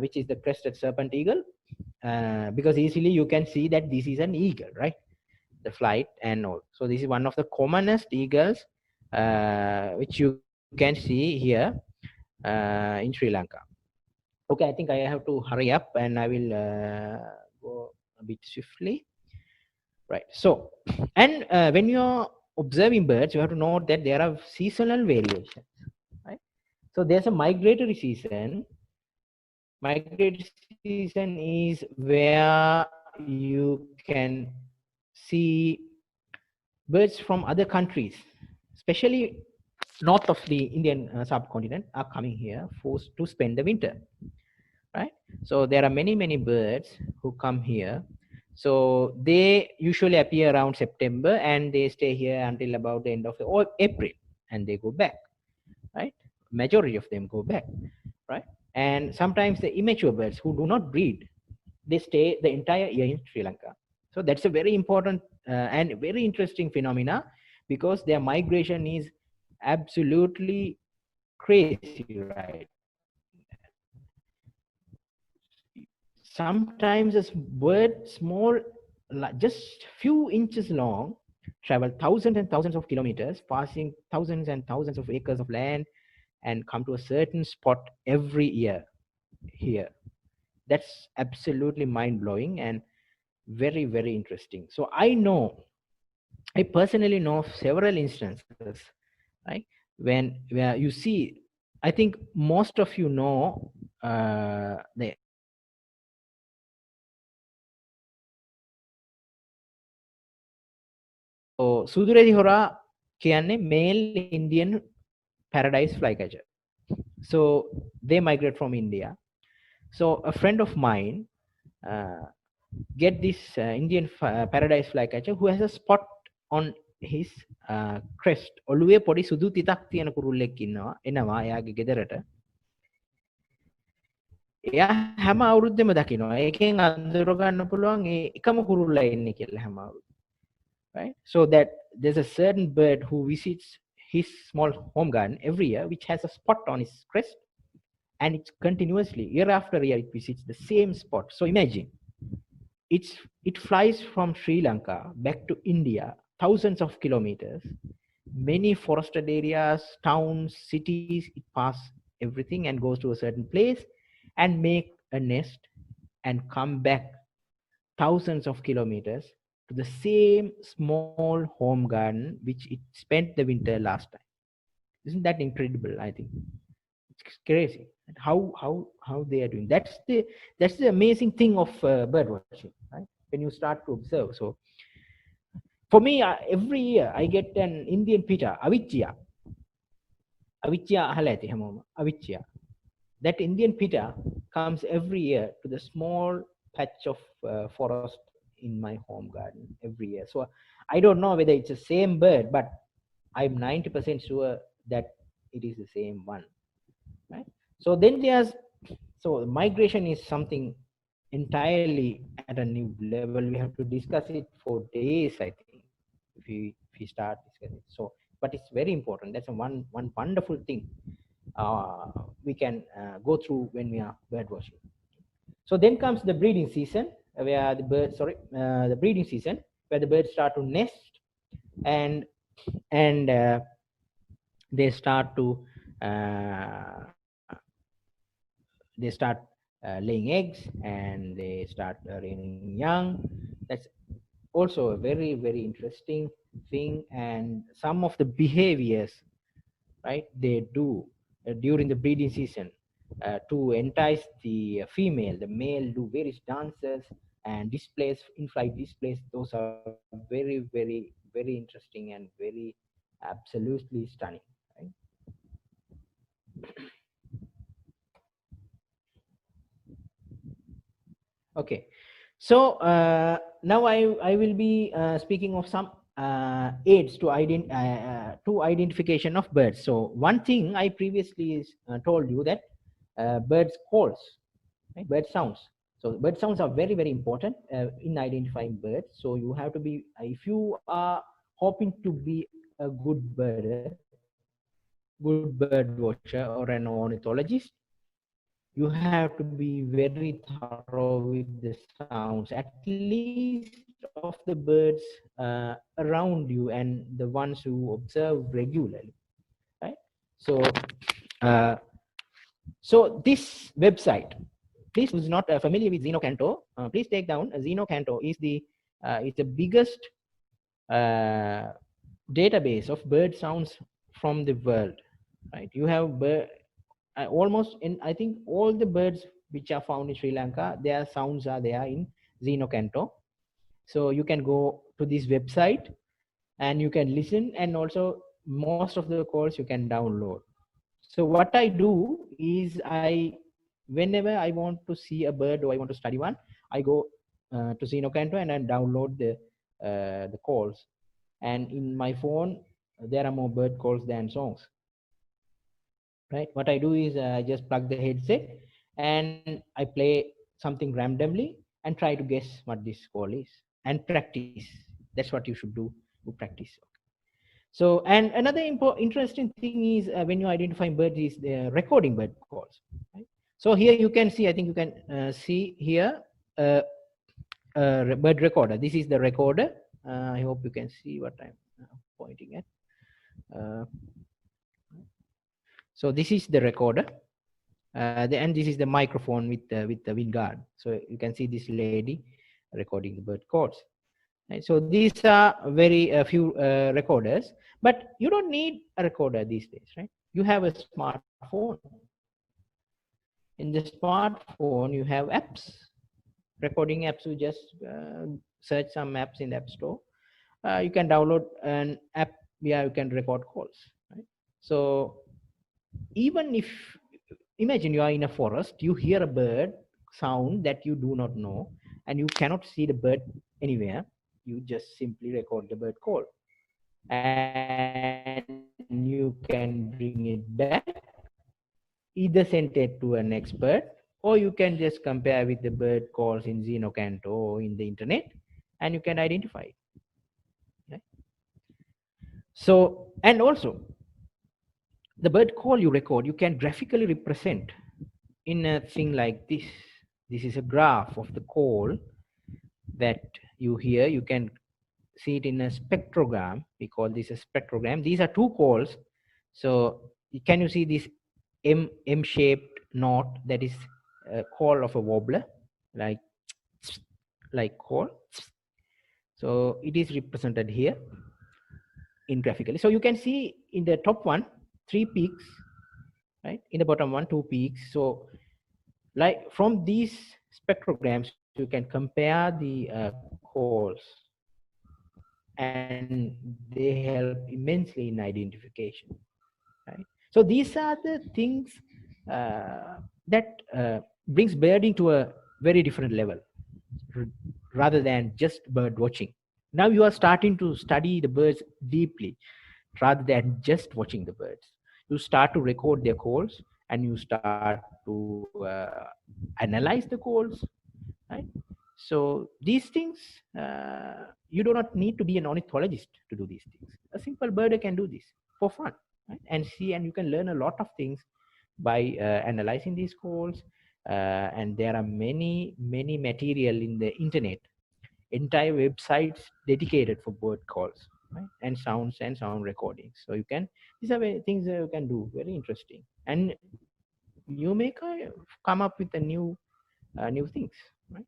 which is the crested serpent eagle. Because easily you can see that this is an eagle, right? The flight and all. So this is one of the commonest eagles which you can see here in Sri Lanka. Okay, I think I have to hurry up and I will go a bit swiftly. Right. So, and when you're observing birds, you have to note that there are seasonal variations, right? So there's a migratory season. Migratory season is where you can see birds from other countries, especially north of the Indian subcontinent, are coming here to spend the winter, right? So there are many birds who come here. So they usually appear around September and they stay here until about the end of April and they go back, right? Majority of them go back, right? And sometimes the immature birds who do not breed, they stay the entire year in Sri Lanka. So that's a very important and very interesting phenomena because their migration is absolutely crazy, right? Sometimes a bird small, just few inches long, travel thousands and thousands of kilometers, passing thousands and thousands of acres of land and come to a certain spot every year here. That's absolutely mind-blowing and very, very interesting. So I personally know several instances, right? Where you see, I think most of you know the සූදුරේදී හොරා කියන්නේ male Indian paradise flycatcher. So they migrate from India. So a friend of mine get this Indian paradise flycatcher who has a spot on his crest. ඔළුවේ පොඩි සුදු තිතක් තියෙන කුරුල්ලෙක් ඉන්නවා. එනවා එයාගේ ගෙදරට. එයා හැම අවුරුද්දෙම දකිනවා. ඒකෙන් අඳුර ගන්න පුළුවන් ඒ එකම කුරුල්ලා ඉන්නේ කියලා හැම අවුරුද්දෙම. Right? So that there's a certain bird who visits his small home garden every year, which has a spot on his crest, and it's continuously, year after year, it visits the same spot. So imagine, it flies from Sri Lanka back to India, thousands of kilometers, many forested areas, towns, cities. It passes everything and goes to a certain place and make a nest and come back thousands of kilometers to the same small home garden which it spent the winter last time. Isn't that incredible? I think it's crazy how they are doing. That's the amazing thing of bird watching, right? When you start to observe. So for me, every year I get an Indian pitta, Avichya. Avichya halati hamoma. Avichya. That Indian pitta comes every year to the small patch of forest in my home garden every year. So I don't know whether it's the same bird, but I'm 90% sure that it is the same one, right? So then so migration is something entirely at a new level. We have to discuss it for days, I think, if we start discussing. So, but it's very important. That's one wonderful thing we can go through when we are bird watching. So then comes the breeding season, where the birds, the breeding season, where the birds start to nest and they start to laying eggs and they start rearing young. That's also a very, very interesting thing. And some of the behaviors, right, they do during the breeding season to entice the female. The male do various dances and displays, in-flight displays. Those are very, very, very interesting and very absolutely stunning, right? Okay, so now I will be speaking of some aids to identification of birds. So one thing I previously told you that birds calls, right? Bird sounds. So bird sounds are very, very important in identifying birds. So you have to be, if you are hoping to be a good bird watcher or an ornithologist, you have to be very thorough with the sounds, at least of the birds around you and the ones you observe regularly, right? So so this website, please, who's not familiar with Xenocanto, please take down. Xenocanto is the biggest database of bird sounds from the world, right? You have almost in, I think, all the birds which are found in Sri Lanka, their sounds are there in Xenocanto. So you can go to this website and you can listen, and also most of the calls you can download. So what I do is whenever I want to see a bird or I want to study one, I go to Xenocanto and I download the calls. And in my phone, there are more bird calls than songs. Right? What I do is I just plug the headset and I play something randomly and try to guess what this call is and practice. That's what you should do to practice. So, and another interesting thing is when you identify birds is the recording bird calls. Right? So here you can see, I think you can see here a bird recorder. This is the recorder. I hope you can see what I'm pointing at. So this is the recorder, and this is the microphone with the wind guard. So you can see this lady recording the bird calls. Right? So these are very few recorders, but you don't need a recorder these days, right? You have a smartphone. In the smartphone, you have apps, recording apps. You just search some apps in the App Store. You can download an app where you can record calls. Right? So even if, imagine you are in a forest, you hear a bird sound that you do not know, and you cannot see the bird anywhere, you just simply record the bird call. And you can bring it back, either send it to an expert, or you can just compare with the bird calls in Xenocanto or in the internet, and you can identify it. Right? So, and also, the bird call you record, you can graphically represent in a thing like this. This is a graph of the call that you hear. You can see it in a spectrogram. We call this a spectrogram. These are two calls. So can you see this M-shaped note? That is a call of a warbler, like call. So it is represented here in graphically. So you can see in the top one, 3 peaks, right? In the bottom one, 2 peaks. So like from these spectrograms, you can compare the calls, and they help immensely in identification, right? So these are the things that brings birding to a very different level rather than just bird watching. Now you are starting to study the birds deeply rather than just watching the birds. You start to record their calls, and you start to analyze the calls, right? So these things, you do not need to be an ornithologist to do these things. A simple birder can do this for fun, right? And you can learn a lot of things by analyzing these calls. And there are many material in the internet, entire websites dedicated for bird calls, right? And sounds and sound recordings. So you can, these are things that you can do, very interesting, and you may come up with a new things, right?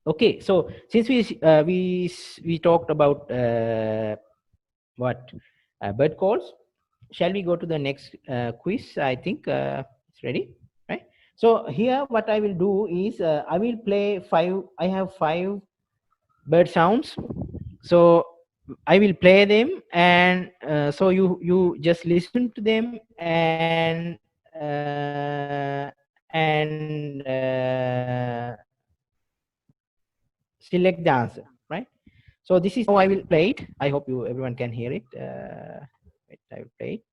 Okay, so since we talked about bird calls, shall we go to the next quiz? I think it's ready, right? So here what I will do is I will play 5. I have 5 bird sounds, so I will play them, and so you just listen to them and select the answer, right? So this is how I will play it. I hope everyone can hear it. Wait, I will play it.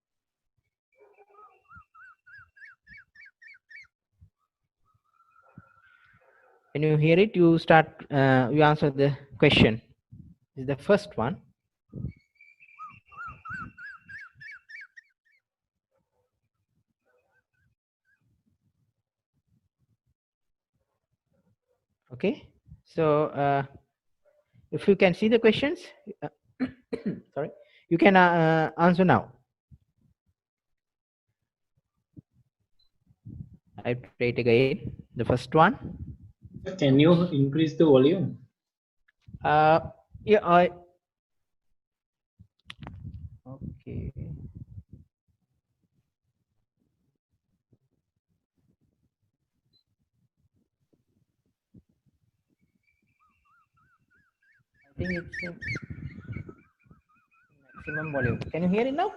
When you hear it, you start, you answer the question. This is the first one. Okay, so if you can see the questions, sorry, you can answer now. I play it again. The first one. Can you increase the volume? Yeah, okay. I think it's maximum volume. Can you hear it now?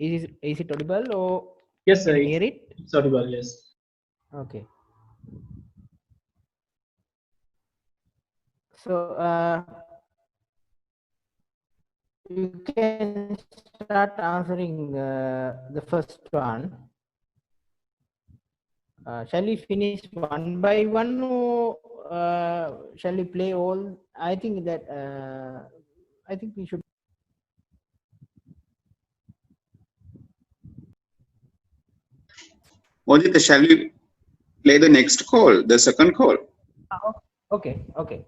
Is it audible, or Yes, can sir. you hear it? It's audible, yes. Okay. So you can start answering the first one. Shall we finish one by one, or shall we play all? I think that I think we should. Mojita, shall we play the next call, the second call? Okay, okay.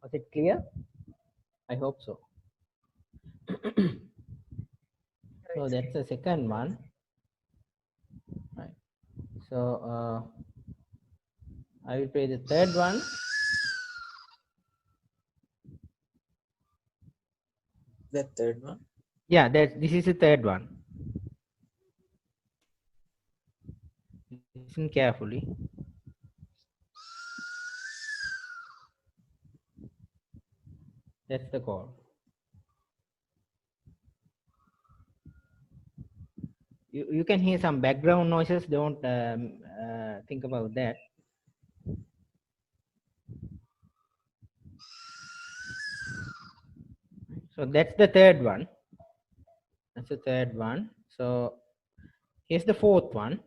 Was it clear? I hope so. So that's the second one. Right. So I will play the third one. The third one. Yeah, this is the third one. Listen carefully. That's the call. You can hear some background noises. Don't think about that. So that's the third one. That's the third one. So here's the fourth one.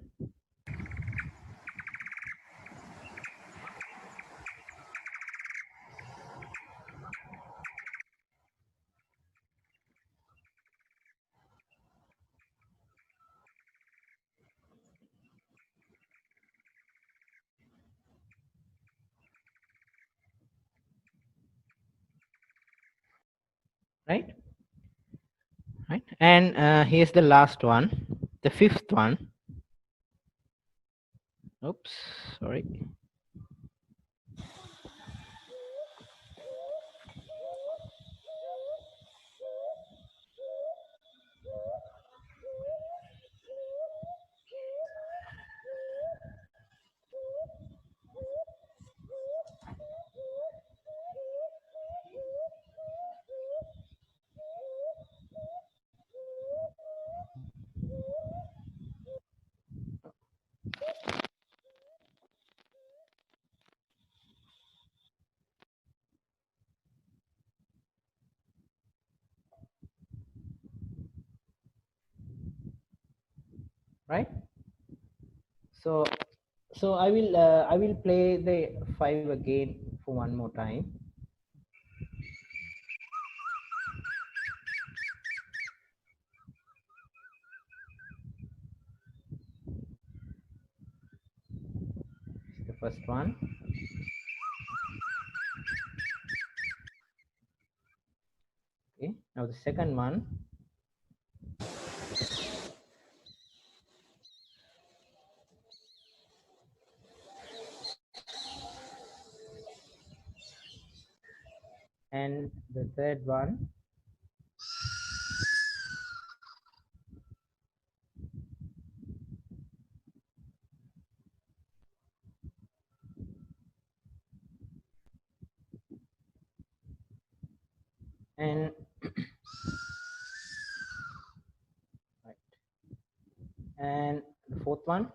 Right? Right. And here's the last one, the fifth one. Oops, sorry. Right. So I will play the 5 again for one more time. The first one. Okay, now the second one. And the third one. And right. And the fourth one.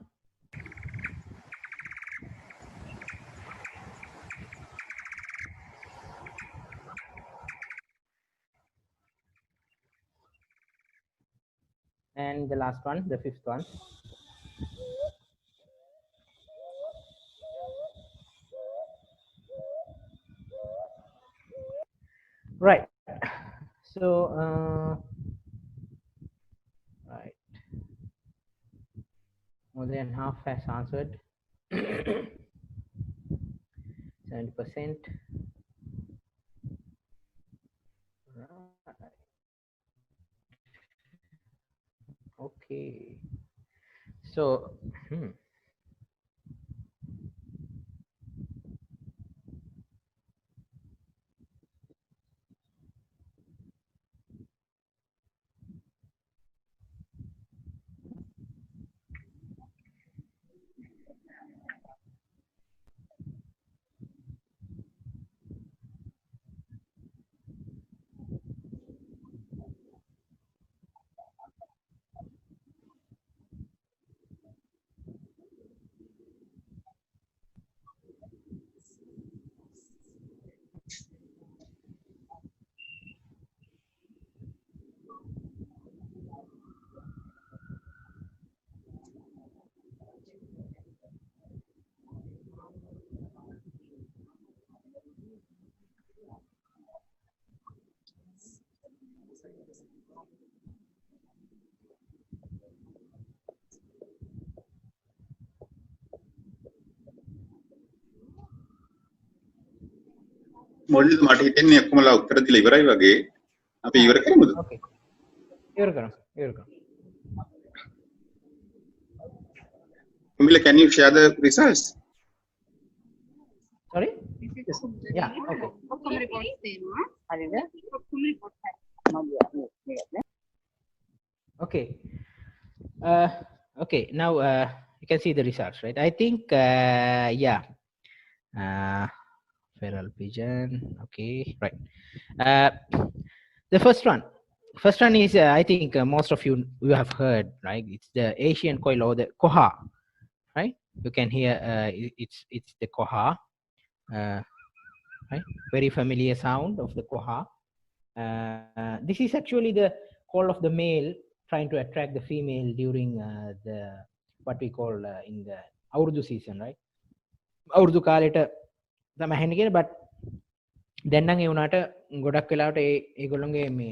And the last one, the fifth one. Right. So right, more than half has answered. 70%. Right. Okay. So මොකද මට හිතෙන්නේ ඔක්කොමලා උත්තර දීලා ඉවරයි වගේ. අපි ඉවර කරමුද? Okay. ඉවර කරමු. Kumila, can you share the results? Sorry? Yeah, okay. Okay. Okay, now you can see the results, right? I think, yeah. Feral pigeon. Okay, right. The first one is, I think most of you have heard, right? It's the Asian quail or the koha, right? You can hear it's the koha, right? Very familiar sound of the koha. This is actually the call of the male trying to attract the female during the what we call in the අවුරුදු season, right? අවුරුදු කාලෙට තමයි හෙන්නේ කියන්නේ, but දැන් නම් ඒ උනාට ගොඩක් වෙලාවට ඒගොල්ලෝගේ මේ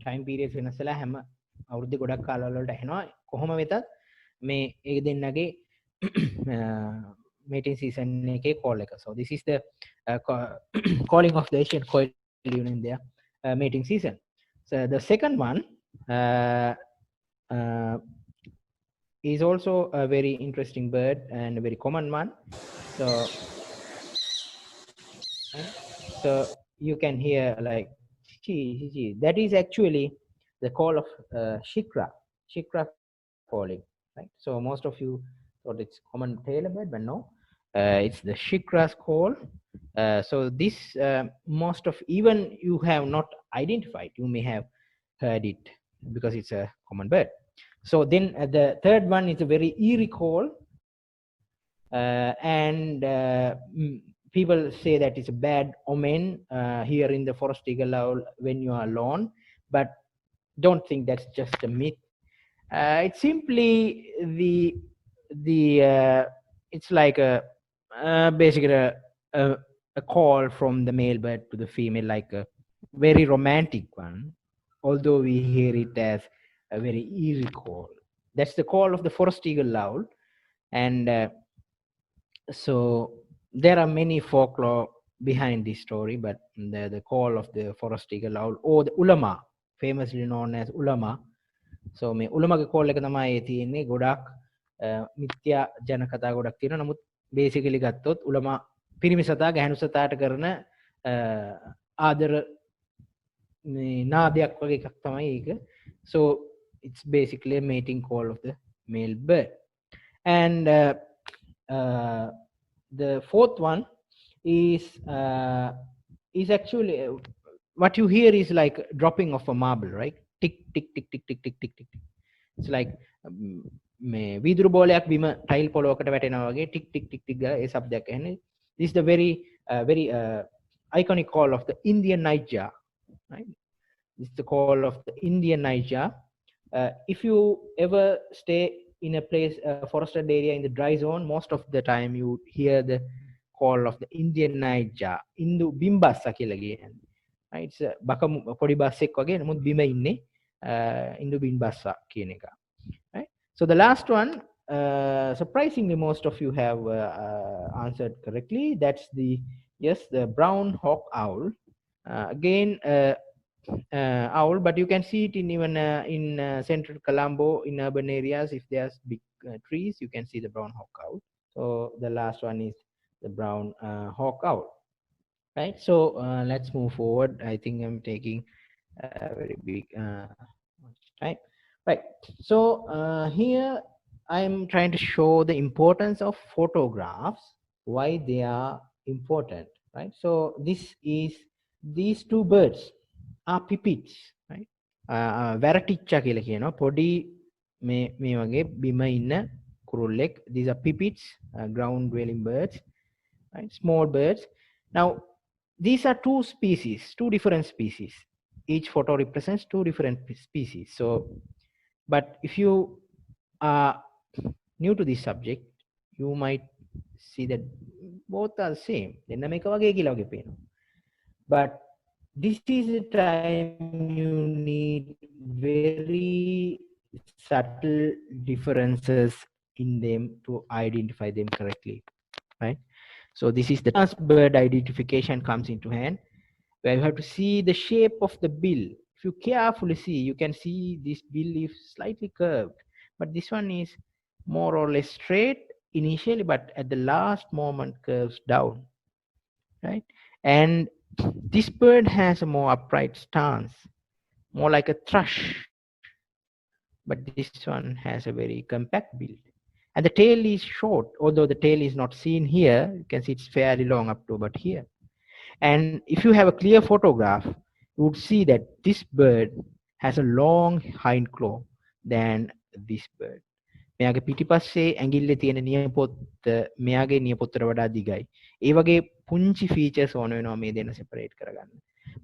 ටයිම් පීරියඩ්ස් වෙනස් වෙලා හැම අවුරුද්දේ ගොඩක් කාලවල වලට ඇහෙනවා. කොහොම වෙතත් මේ ඒ දෙන්නගේ mating season එකේ call එක. So this is the calling of the Asian coil during their mating season. So the second one is also a very interesting bird and a very common one. So you can hear like chi. That is actually the call of shikra calling, right? So most of you thought it's common tailor bird, but no, it's the shikra's call. So this most of, even you have not identified, you may have heard it because it's a common bird. So then the third one is a very eerie call, and people say that it's a bad omen here in the forest eagle owl when you are alone, but don't think that's just a myth. It's simply it's like basically a call from the male bird to the female, like a very romantic one, although we hear it as a very eerie call. That's the call of the forest eagle owl. And so there are many folklore behind this story, but the call of the forest eagle owl, or the ulama, famously known as ulama. So මේ උලමගේ call එක තමයි තියෙන්නේ. ගොඩක් මිත්‍යා ජන කතා ගොඩක් තියෙනවා. නමුත් බේසිකලි ගත්තොත් උලමා පිරිමි සතා ගැහණු සතාට කරන ආදර නාදයක් වගේ එකක් තමයි ඒක. So it's basically a mating call of the male bird. And the fourth one is actually what you hear is like dropping of a marble, right? Tick tick tick tick tick tick tick tick. It's like මේ වීදුරු බෝලයක් බිම tile පොලොවකට වැටෙනවා වගේ ටික් ටික් ටික් ටික් ගාලා ඒ શબ્දයක් ඇහෙන්නේ. This is the very iconic call of the Indian nightjar, right? This is the call of the Indian nightjar. If you ever stay in a place, forested area in the dry zone, most of the time you hear the call of the Indian nightjar. Indu bimbassa කියලා කියන්නේ. Right? It's බක පොඩි bus එක් වගේ නමුත් බිම ඉන්නේ Indu bimbassa කියන එක. Right? So the last one, surprisingly most of you have answered correctly. That's the brown hawk owl. Again owl, but you can see it in even in central Colombo, in urban areas. If there's big trees, you can see the brown hawk owl. So the last one is the brown hawk owl, right? So let's move forward. I think I'm taking a very big time, right? So here I'm trying to show the importance of photographs, why they are important, right? So these two birds are pipits, right? වැරටිච්චා කියලා කියනවා. පොඩි මේ වගේ බිම ඉන්න කුරුල්ලෙක්. These are pipits, ground dwelling birds, right? Small birds. Now these are two species, two different species. Each photo represents two different species. So but if you are new to this subject, you might see that both are the same. දෙන්නම එක වගේ කියලා වගේ පේනවා. But this is the time you need very subtle differences in them to identify them correctly, right? So this is the last bird identification comes into hand, where you have to see the shape of the bill. If you carefully see, you can see this bill is slightly curved, but this one is more or less straight initially, but at the last moment curves down, right? And this bird has a more upright stance, more like a thrush, but this one has a very compact build. And the tail is short, although the tail is not seen here. You can see it's fairly long up to about here. And if you have a clear photograph, you would see that this bird has a long hind claw than this bird. මෙයාගේ පිටිපස්සේ ඇඟිල්ලේ තියෙන නියපොත්ත මෙයාගේ නියපොත්තට වඩා දිගයි. ඒ වගේ පුංචි features ඕන වෙනවා මේ දෙන්න separate කරගන්න.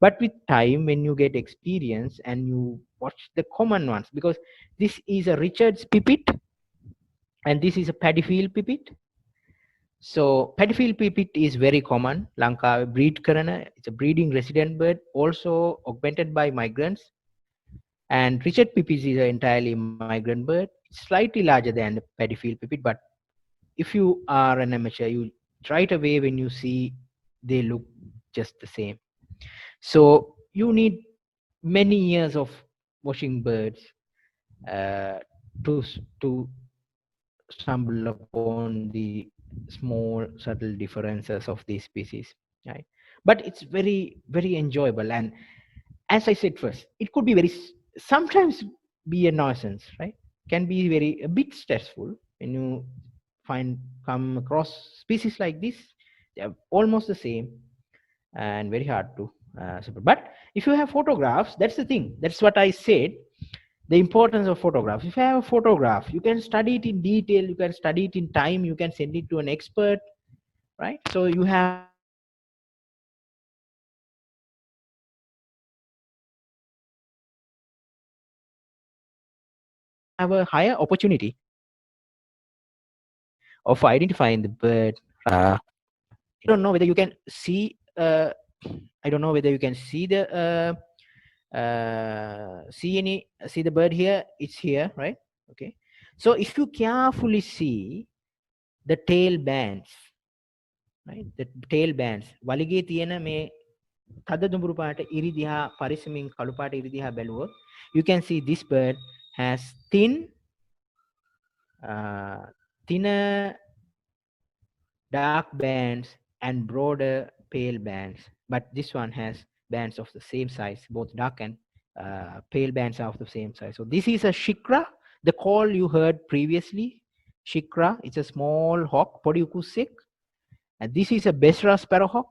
But with time, when you get experience and you watch the common ones, because this is a Richard's pipit and this is a paddyfield pipit. So paddyfield pipit is very common. Lanka breed karana. It's a breeding resident bird, also augmented by migrants. And Richard pipit is an entirely migrant bird. It's slightly larger than the paddyfield pipit, but if you are an amateur, you right away when you see they look just the same. So you need many years of watching birds to stumble upon the small subtle differences of these species, right? But it's very, very enjoyable. And as I said first, it could be very sometimes be a nuisance, right? Can be a bit stressful when you come across species like this. They are almost the same and very hard to separate. But if you have photographs, that's the thing. That's what I said. The importance of photographs. If you have a photograph, you can study it in detail. You can study it in time. You can send it to an expert, right? So you have a higher opportunity of identifying the bird. I don't know whether you can see. I don't know whether you can see the see the bird here. It's here, right? Okay. So if you carefully see the tail bands, right? The tail bands. වලිගේ තියෙන මේ තද දුඹුරු පාට ඉරි දිහා පරිස්සමින් කළු පාට ඉරි දිහා බැලුවොත්, you can see this bird has thinner dark bands and broader pale bands, but this one has bands of the same size. Both dark and pale bands are of the same size. So this is a shikra, the call you heard previously. Shikra, it's a small hawk, podiukusik, and this is a Besra sparrowhawk,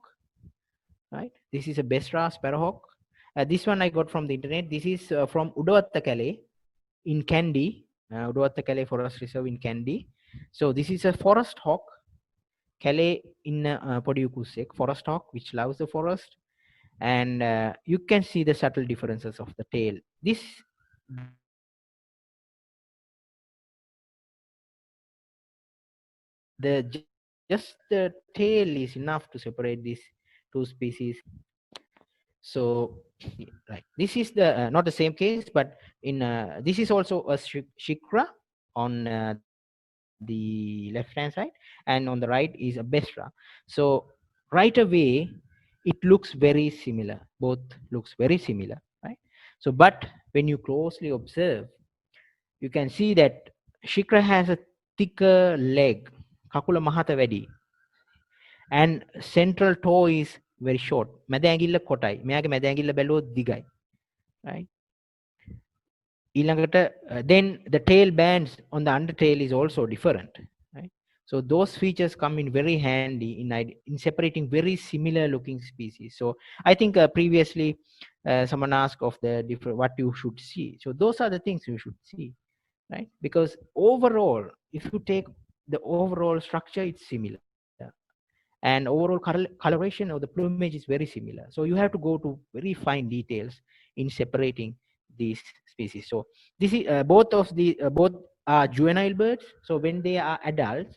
right? This is a Besra sparrowhawk. This one I got from the internet. This is from Udavatta Calais in Kandy, Udavatta Calais Forest Reserve in Kandy. So this is a forest hawk, Calais in Podiukusik, forest hawk, which loves the forest. And you can see the subtle differences of the tail. This just the tail is enough to separate these two species. So right, this is the not the same case, but in this is also a shikra on the left hand side, and on the right is a besra. So right away it looks very similar. Both looks very similar, right? So but when you closely observe, you can see that shikra has a thicker leg, kakula mahata වැඩි, and central toe is very short. මැද ඇඟිල්ල කොටයි. මෙයාගේ මැද ඇඟිල්ල බැලුවොත් දිගයි, right? ඊළඟට then the tail bands on the undertail is also different, right? So those features come in very handy in separating very similar looking species. So I think previously someone asked of the different what you should see. So those are the things you should see, right? Because overall, if you take the overall structure, it's similar, and overall coloration of the plumage is very similar. So you have to go to very fine details in separating these species. So this is both are juvenile birds. So when they are adults,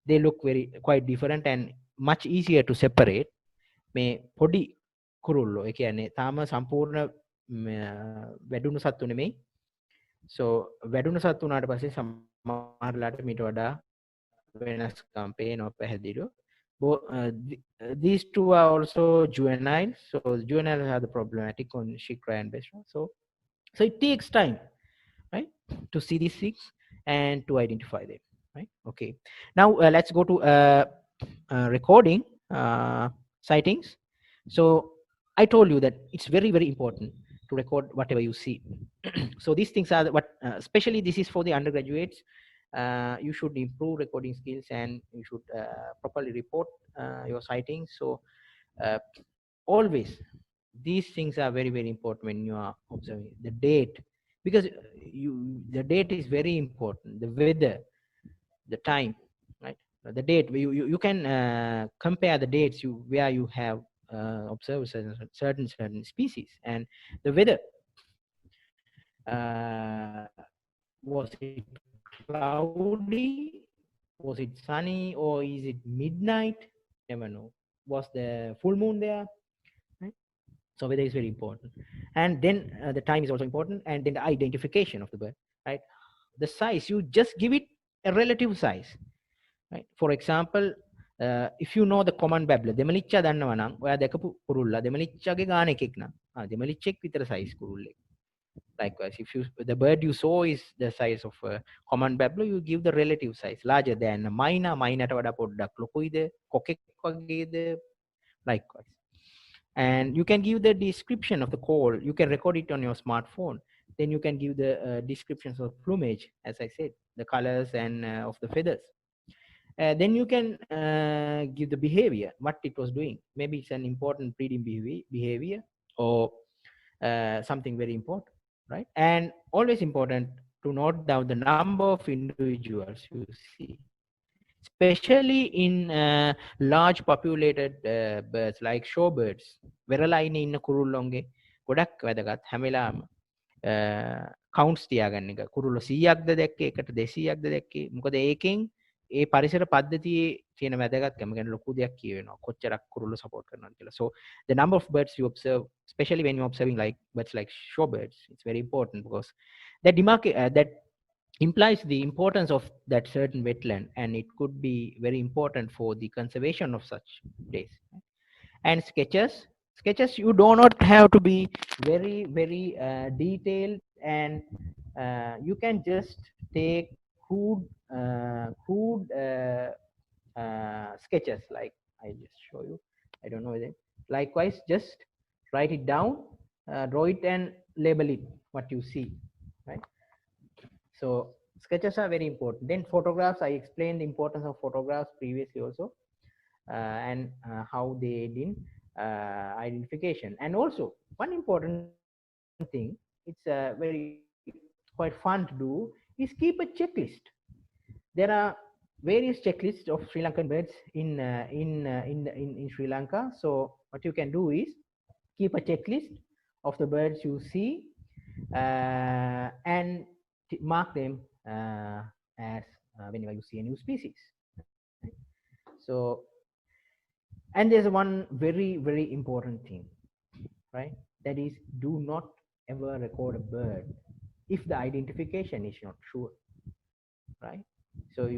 they look quite different and much easier to separate. මේ පොඩි කුරුල්ලෝ ඒ කියන්නේ තාම සම්පූර්ණ වැඩුණු සත්තු නෙමෙයි. So වැඩුණු සත්තු උනාට පස්සේ සමහරලාට මීට වඩා වෙනස්කම් පේනවා පැහැදිලිව. These two are also juvenile. So juveniles are the problematic on shikra and besra. So it takes time, right, to see these things and to identify them, right? Okay. Now let's go to recording sightings. So I told you that it's very, very important to record whatever you see. So these things are what, especially this is for the undergraduates. You should improve recording skills, and you should properly report your sightings. So always these things are very, very important when you are observing the date, because the date is very important, the weather, the time, right? The date, you can compare the dates where you have observed certain species, and the weather, was it cloudy, was it sunny, or is it midnight? Never know. Was the full moon there? Right? So weather is very important, and then the time is also important, and then the identification of the bird, right? The size, you just give it a relative size, right? For example, if you know the common babbler, දෙමලිච්චා දන්නවා නම් ඔයා දැකපු කුරුල්ලා දෙමලිච්චාගේ ගාන එකෙක් නම් දෙමලිච්චෙක් විතර size කුරුල්ලෙක්. Likewise, if the bird you saw is the size of a common babbler, you give the relative size larger than a myna. Mynaට වඩා පොඩ්ඩක් ලොකුයිද, කොකෙක් වගේද, likewise. And you can give the description of the call. You can record it on your smartphone. Then you can give the descriptions of plumage, as I said, the colors and of the feathers. Then you can give the behavior, what it was doing. Maybe it's an important breeding behavior, or something very important, right? And always important to note down the number of individuals you see, especially in large populated birds like shorebirds. වෙරළයිනේ ඉන්න කුරුල්ලොන්ගේ ගොඩක් වැදගත් හැම වෙලාවම counts තියාගන්න එක. කුරුල්ල 100ක්ද දැක්කේ, එකට 200ක්ද දැක්කේ. මොකද ඒකෙන් ඒ පරිසර පද්ධතියේ තියෙන වැදගත්කම ගැන ලොකු දෙයක් කියවෙනවා. කොච්චරක් කුරුල්ල support කරනවද කියලා. So the number of birds you observe, especially when you're observing like birds like shorebirds, it's very important, because that that implies the importance of that certain wetland, and it could be very important for the conservation of such place. And sketches, you do not have to be very, very detailed, and you can just take crude sketches, like I just show you. I don't know it. Likewise, just write it down, draw it and label it what you see, right? So sketches are very important. Then photographs, I explained the importance of photographs previously also, and how they aid in identification. And also one important thing, it's very quite fun to do, is keep a checklist. There are various checklists of Sri Lankan birds in Sri Lanka. So what you can do is keep a checklist of the birds you see, and mark them as whenever you see a new species. So, and there's one very, very important thing, right? That is, do not ever record a bird if the identification is not sure, right? So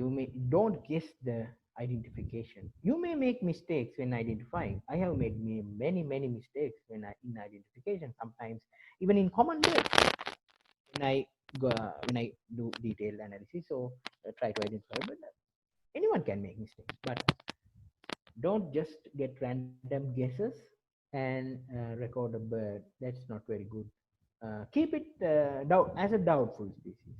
don't guess the identification. You may make mistakes when identifying. I have made many mistakes in identification, sometimes even in common birds when I do detailed analysis. So try to identify, but anyone can make mistakes, but don't just get random guesses and record a bird. That's not very good. Keep it as a doubtful species.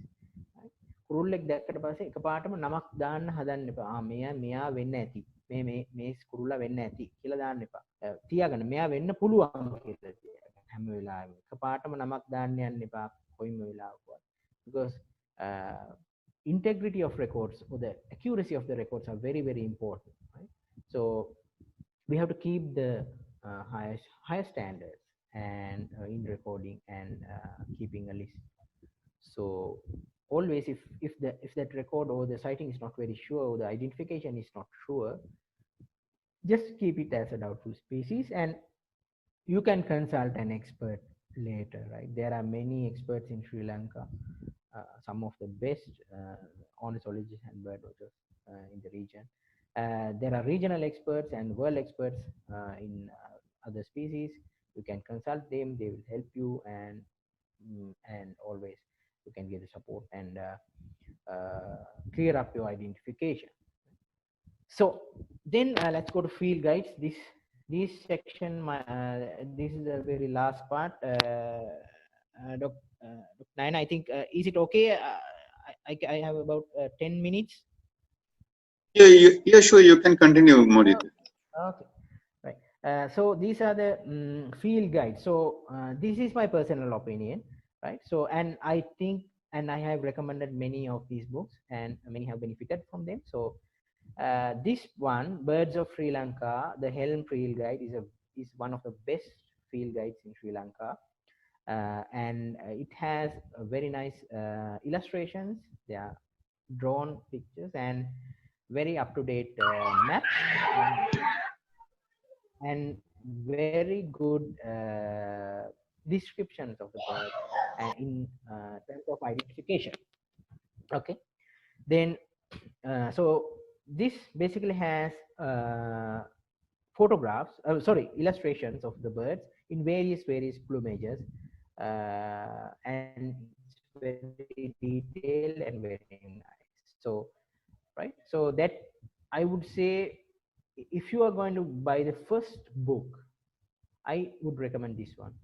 කුරුල්ලෙක් දැක්කට පස්සේ එකපාරටම නමක් දාන්න හදන්න එපා. මෙයා වෙන්න ඇති. මේ කුරුල්ලා වෙන්න ඇති කියලා දාන්න එපා. තියාගන්න මෙයා වෙන්න පුළුවන් කියලා තියාගන්න හැම වෙලාවෙම. එකපාරටම නමක් දාන්න යන්න එපා කොයිම වෙලාවකවත්. Because integrity of records or the accuracy of the records are very, very important, right? So we have to keep the higher standards and in recording and keeping a list. So always, if that record or the sighting is not very sure, or the identification is not sure, just keep it as a doubtful species, and you can consult an expert later, right? There are many experts in Sri Lanka, some of the best ornithologists and bird watchers in the region. There are regional experts and world experts in other species. You can consult them; they will help you, and always you can get the support and clear up your identification. So then let's go to field guides. this section, this is the very last part. Dr. Naina, I think, is it okay? I have about 10 minutes. Yeah, sure, you can continue, Modita. Okay, right. So these are the field guides. So this is my personal opinion, right? So, and I think, and I have recommended many of these books, and many have benefited from them. So this one, Birds of Sri Lanka, the Helen Field Guide, is one of the best field guides in Sri Lanka, and it has very nice illustrations. They are drawn pictures and very up-to-date maps, and very good descriptions of the birds in terms of identification. Okay, then so this basically has photographs, illustrations of the birds in various plumages, and it's very detailed and very nice. So right, so that I would say, if you are going to buy the first book, I would recommend this one,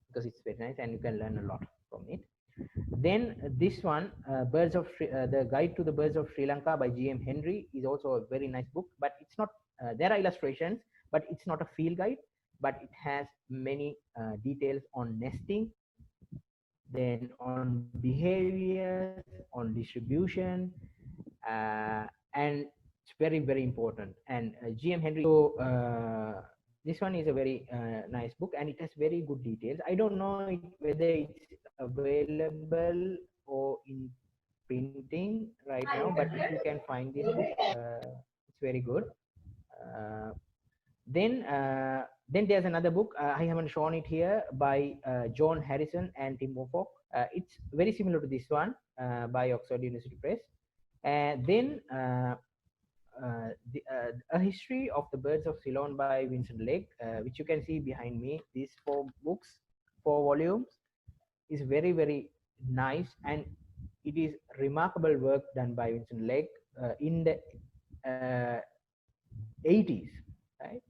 because it's very nice and you can learn a lot from it. Then this one, the Guide to the Birds of Sri Lanka by G.M. Henry, is also a very nice book, but it's not, there are illustrations, but it's not a field guide, but it has many details on nesting, then on behaviors, on distribution, and it's very important. And G.M. Henry, so this one is a very nice book, and it has very good details. I don't know whether it's available or in printing right now, but if you can find this book, it's very good. Then there's another book, I haven't shown it here, by John Harrison and Tim Woolfolk. It's very similar to this one, by Oxford University Press. And then A History of the Birds of Ceylon by Vincent Legge, which you can see behind me. These 4 books, 4 volumes, is very nice, and it is remarkable work done by Vincent Legge in the 80s, right?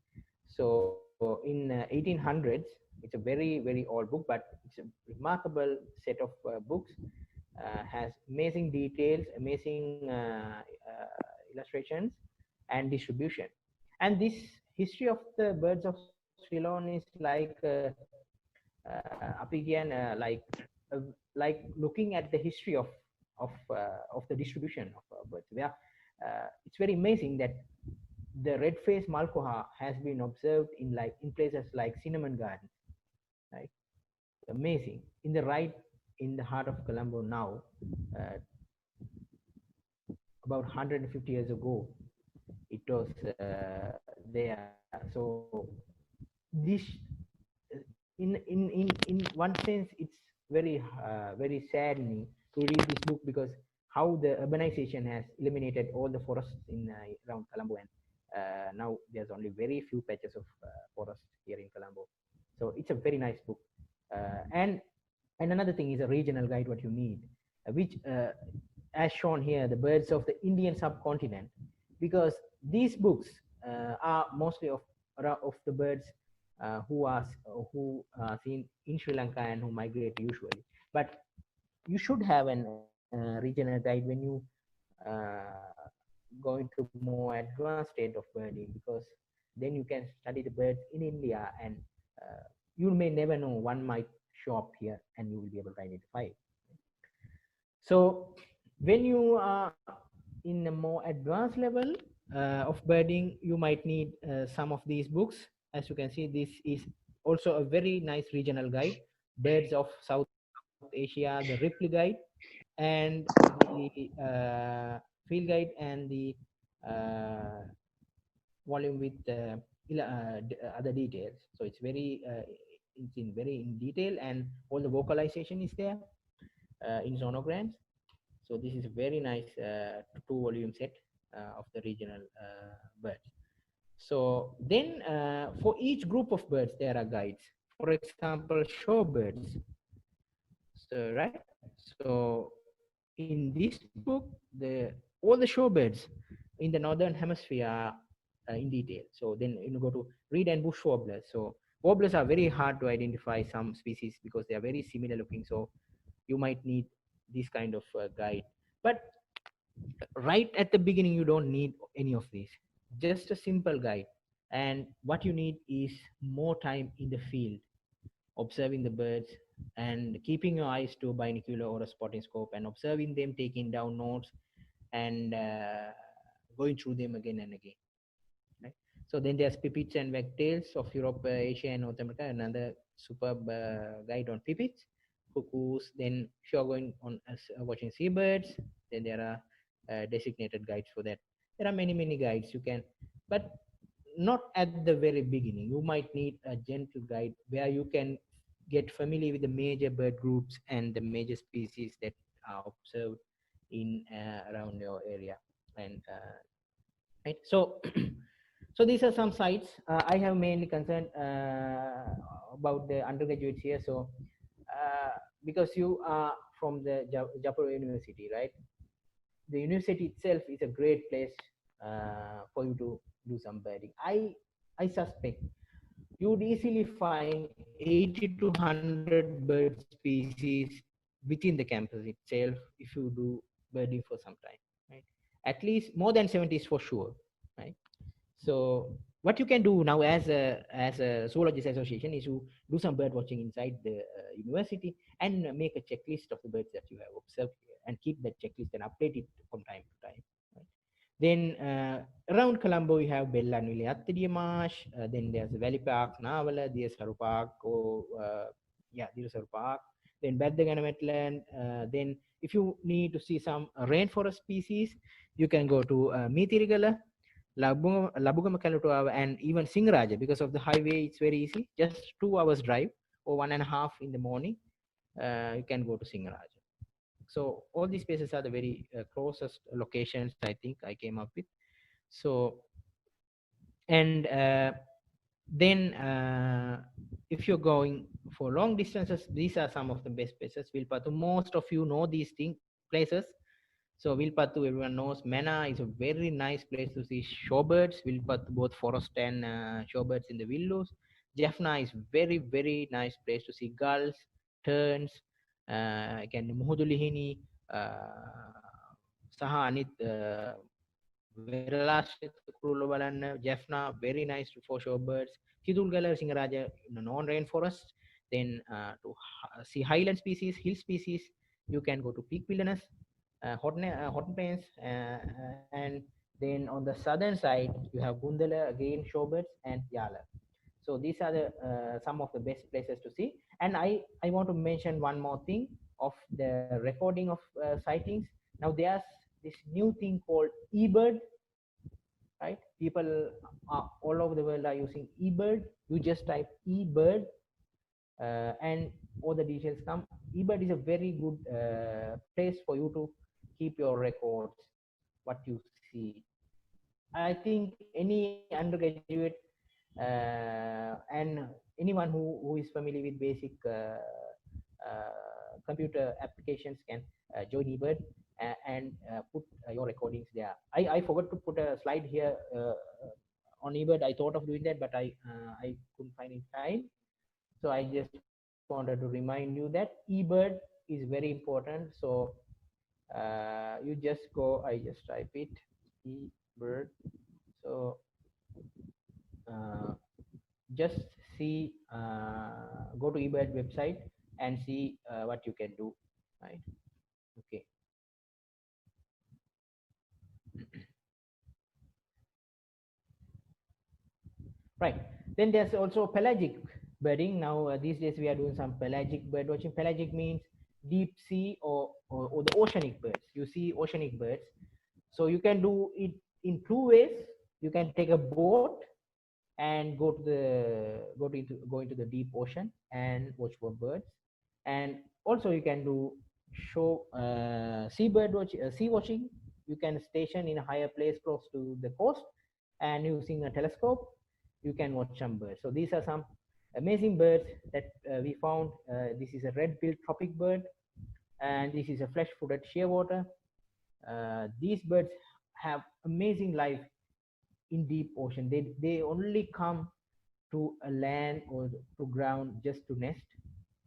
So in 1800s, it's a very old book, but it's a remarkable set of books. Has amazing details, amazing illustrations, and distribution. And this History of the Birds of Ceylon is like up again, like looking at the history of the distribution of birds. Where it's very amazing that the red-faced malkoha has been observed in places like Cinnamon Gardens, right? Amazing. In the heart of Colombo now, about 150 years ago, it was there. So this, in one sense, it's very saddening to read this book, because how the urbanization has eliminated all the forests in around Colombo, and now there's only very few patches of forest here in Colombo. So it's a very nice book. And another thing is a regional guide, what you need, which as shown here, the birds of the Indian subcontinent, because these books are mostly of the birds who are seen in Sri Lanka and who migrate usually. But you should have an regional guide when you go into more advanced state of birding, because then you can study the birds in India, and you may never know, one might show up here and you will be able to identify it. So when you are in a more advanced level of birding, you might need some of these books. As you can see, this is also a very nice regional guide, Birds of South Asia, the Ripley Guide, and the field guide, and the volume with other details. So it's very in detail, and all the vocalization is there in sonograms. So this is a very nice 2-volume set of the regional birds. So then for each group of birds, there are guides. For example, shorebirds. So, right? So in this book, all the shorebirds in the northern hemisphere in detail. So then you go to reed and bush warblers. So warblers are very hard to identify some species because they are very similar looking. So you might need this kind of guide. But right at the beginning, you don't need any of these. Just a simple guide. And what you need is more time in the field, observing the birds and keeping your eyes to a binocular or a spotting scope and observing them, taking down notes and going through them again and again. Right? So then there's pipits and wagtails of Europe, Asia, and North America. Another superb guide on pipits, cuckoos. Then if you're going on watching seabirds, then there are designated guides for that. There are many guides you can, but not at the very beginning. You might need a gentle guide where you can get familiar with the major bird groups and the major species that are observed in around your area. And right, so so these are some sites. I have mainly concerned about the undergraduates here. So because you are from the Jaipur University, right? The university itself is a great place for you to do some birding. I suspect you would easily find 80 to 100 bird species within the campus itself if you do birding for some time, right? At least more than 70 is for sure, right? So what you can do now as a zoologist association is to do some bird watching inside the university and make a checklist of the birds that you have observed here and keep that checklist and update it from time to time. Right? Then around Colombo, we have Bellanville Attadiya Marsh. Then there's Valley Park, Navala, Deersaru Park, Deersaru Park. Then Baddagana Wetland. Then if you need to see some rainforest species, you can go to Meethirigala, Labugama Kalatuava, and even Singaraja. Because of the highway, it's very easy. Just 2 hours drive or 1.5 in the morning, you can go to Singaraja. So all these places are the very closest locations I think I came up with. So, and then if you're going for long distances, these are some of the best places. Vilpattu, most of you know these places. So Vilpattu, everyone knows. Mana is a very nice place to see shorebirds. Vilpattu, both forest and shorebirds in the willows. Jaffna is very nice place to see gulls, terns, again Muhudulihini, සහ අනිත් වෙරළාශ්‍රිත කුරුල්ලෝ බලන්න. Jaffna very nice for shorebirds. Kidulgala, Singaraja, non-rain forest. Then to see highland species, hill species, you can go to peak wilderness, hot plains, and then on the southern side you have Gundala, again shorebirds, and Yala. So these are the some of the best places to see. And I want to mention one more thing of the recording of sightings. Now there's this new thing called eBird, right? People all over the world are using eBird. You just type eBird and all the details come. eBird is a very good place for you to keep your records, what you see. I think any undergraduate and anyone who is familiar with basic computer applications can join eBird and put your recordings there. I forgot to put a slide here on eBird. I thought of doing that, but I couldn't find it time. So I just wanted to remind you that eBird is very important. So you just go, I just type it, eBird. So just see, go to eBird website and see what you can do, right? Okay. Right. Then there's also pelagic birding. Now these days we are doing some pelagic bird watching. Pelagic means deep sea or the oceanic birds. You see oceanic birds. So you can do it in 2 ways. You can take a boat and go into the deep ocean and watch for birds. And also you can do sea watching. You can station in a higher place close to the coast, and using a telescope you can watch some birds. So these are some amazing birds that we found. This is a red-billed tropic bird, and this is a flesh-footed shearwater. These birds have amazing life in deep ocean. They only come to a land or to ground just to nest,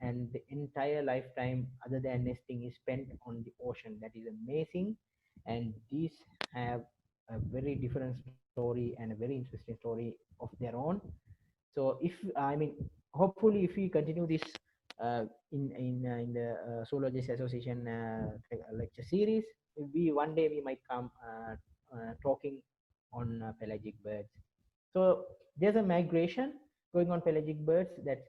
and the entire lifetime other than nesting is spent on the ocean. That is amazing, and these have a very different story and a very interesting story of their own. So if I mean, hopefully if we continue this in the Zoologist Association lecture series, we one day we might come talking on pelagic birds. So there's a migration going on pelagic birds, that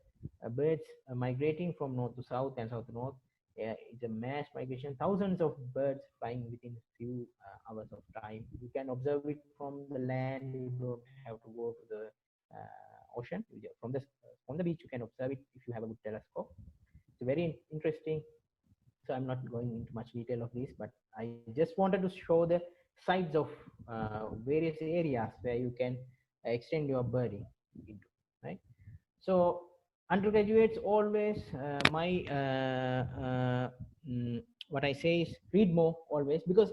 birds migrating from north to south and south to north. It's a mass migration, thousands of birds flying within a few hours of time. You can observe it from the land, you don't have to go to the ocean. From the beach you can observe it if you have a good telescope. It's very interesting. So I'm not going into much detail of this, but I just wanted to show the sides of various areas where you can extend your birding into, right? So undergraduates, always what I say is read more always, because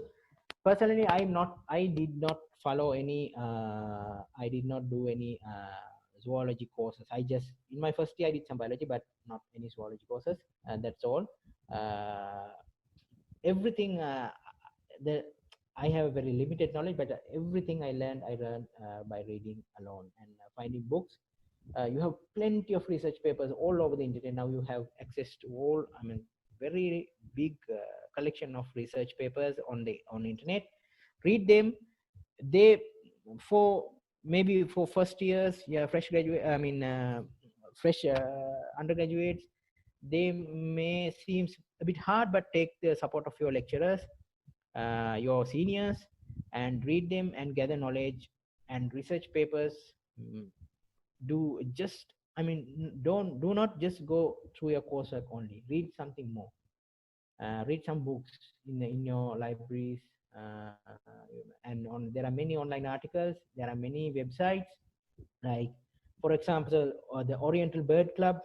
personally I did not follow any I did not do any zoology courses. I just, in my first year I did some biology, but not any zoology courses, and that's all. Everything I have a very limited knowledge, but everything I learned by reading alone and finding books. You have plenty of research papers all over the internet. Now you have access to all, I mean, very big collection of research papers on the internet. Read them. They, for maybe for first years, yeah, fresh graduate, I mean, fresh undergraduates, they may seem a bit hard, but take the support of your lecturers, your seniors, and read them and gather knowledge and research papers. Do just, I mean, do not just go through your coursework only. Read something more. Read some books in your libraries, and there are many online articles. There are many websites, like for example the Oriental Bird Club.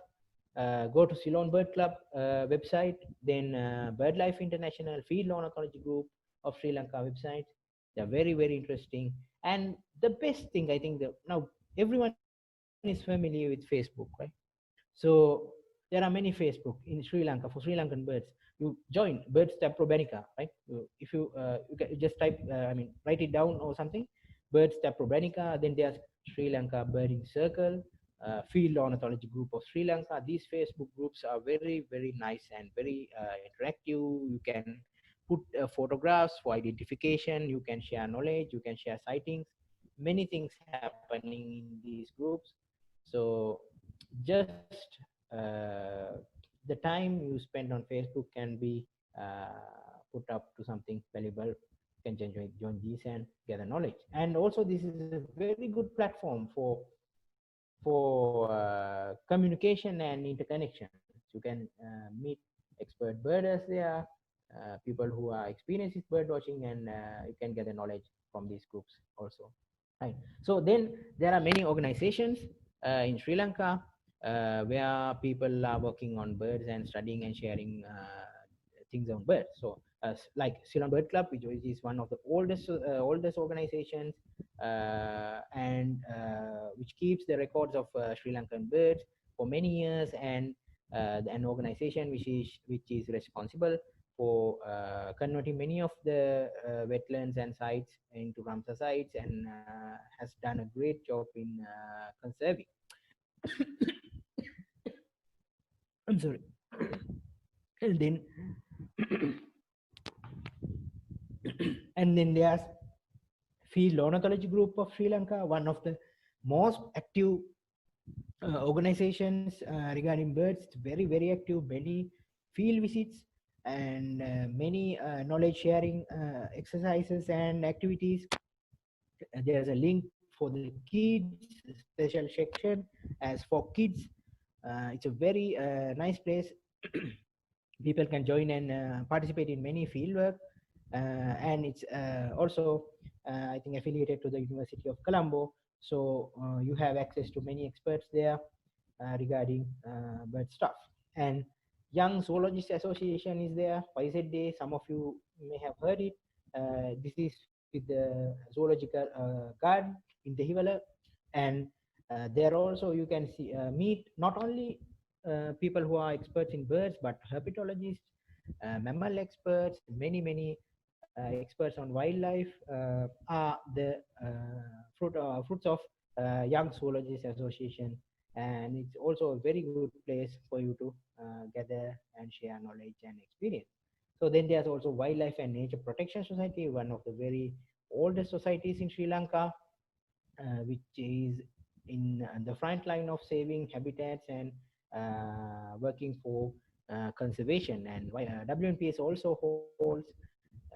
Go to Salon Bird Club website, then BirdLife International, Field Ornithology Group of Sri Lanka website. They're very, very interesting. And the best thing, I think, that now everyone is familiar with Facebook, right? So there are many Facebook in Sri Lanka for Sri Lankan birds. You join Birds Tab Probanica, right? If you you just type, I mean, write it down or something, Birds Tab Probanica. Then there's Sri Lanka Birding Circle, Field Ornithology Group of Sri Lanka. These Facebook groups are very, very nice and very interactive. You can put photographs for identification. You can share knowledge. You can share sightings. Many things happening in these groups. So just the time you spend on Facebook can be put up to something valuable. You can join these and gather knowledge. And also this is a very good platform for communication and interconnection. You can meet expert birders there, people who are experienced with bird watching, and you can gather knowledge from these groups also. Right. So then there are many organizations in Sri Lanka where people are working on birds and studying and sharing things on birds. So like Salon Bird Club, which is one of the oldest organizations, and which keeps the records of Sri Lankan birds for many years, and an organization which is responsible for converting many of the wetlands and sites into Ramsar sites, and has done a great job in conserving. I'm sorry. And then and then there's Field Ornithology Group of Sri Lanka, one of the most active organizations regarding birds. It's very, very active, many field visits and many knowledge sharing exercises and activities. There's a link for the kids, special section as for kids. It's a very nice place. People can join and participate in many field work, and it's also I think affiliated to the University of Colombo. So you have access to many experts there regarding bird stuff. And Young Zoologist Association is there, YZA. Some of you may have heard it. This is with the zoological garden. in Dehiwala. And there also you can see meet not only people who are experts in birds, but herpetologists, mammal experts, many experts on wildlife are the fruits of Young Zoologists Association, and it's also a very good place for you to gather and share knowledge and experience. So then there's also Wildlife and Nature Protection Society, one of the very oldest societies in Sri Lanka, which is in the front line of saving habitats and working for conservation. And WNPS also holds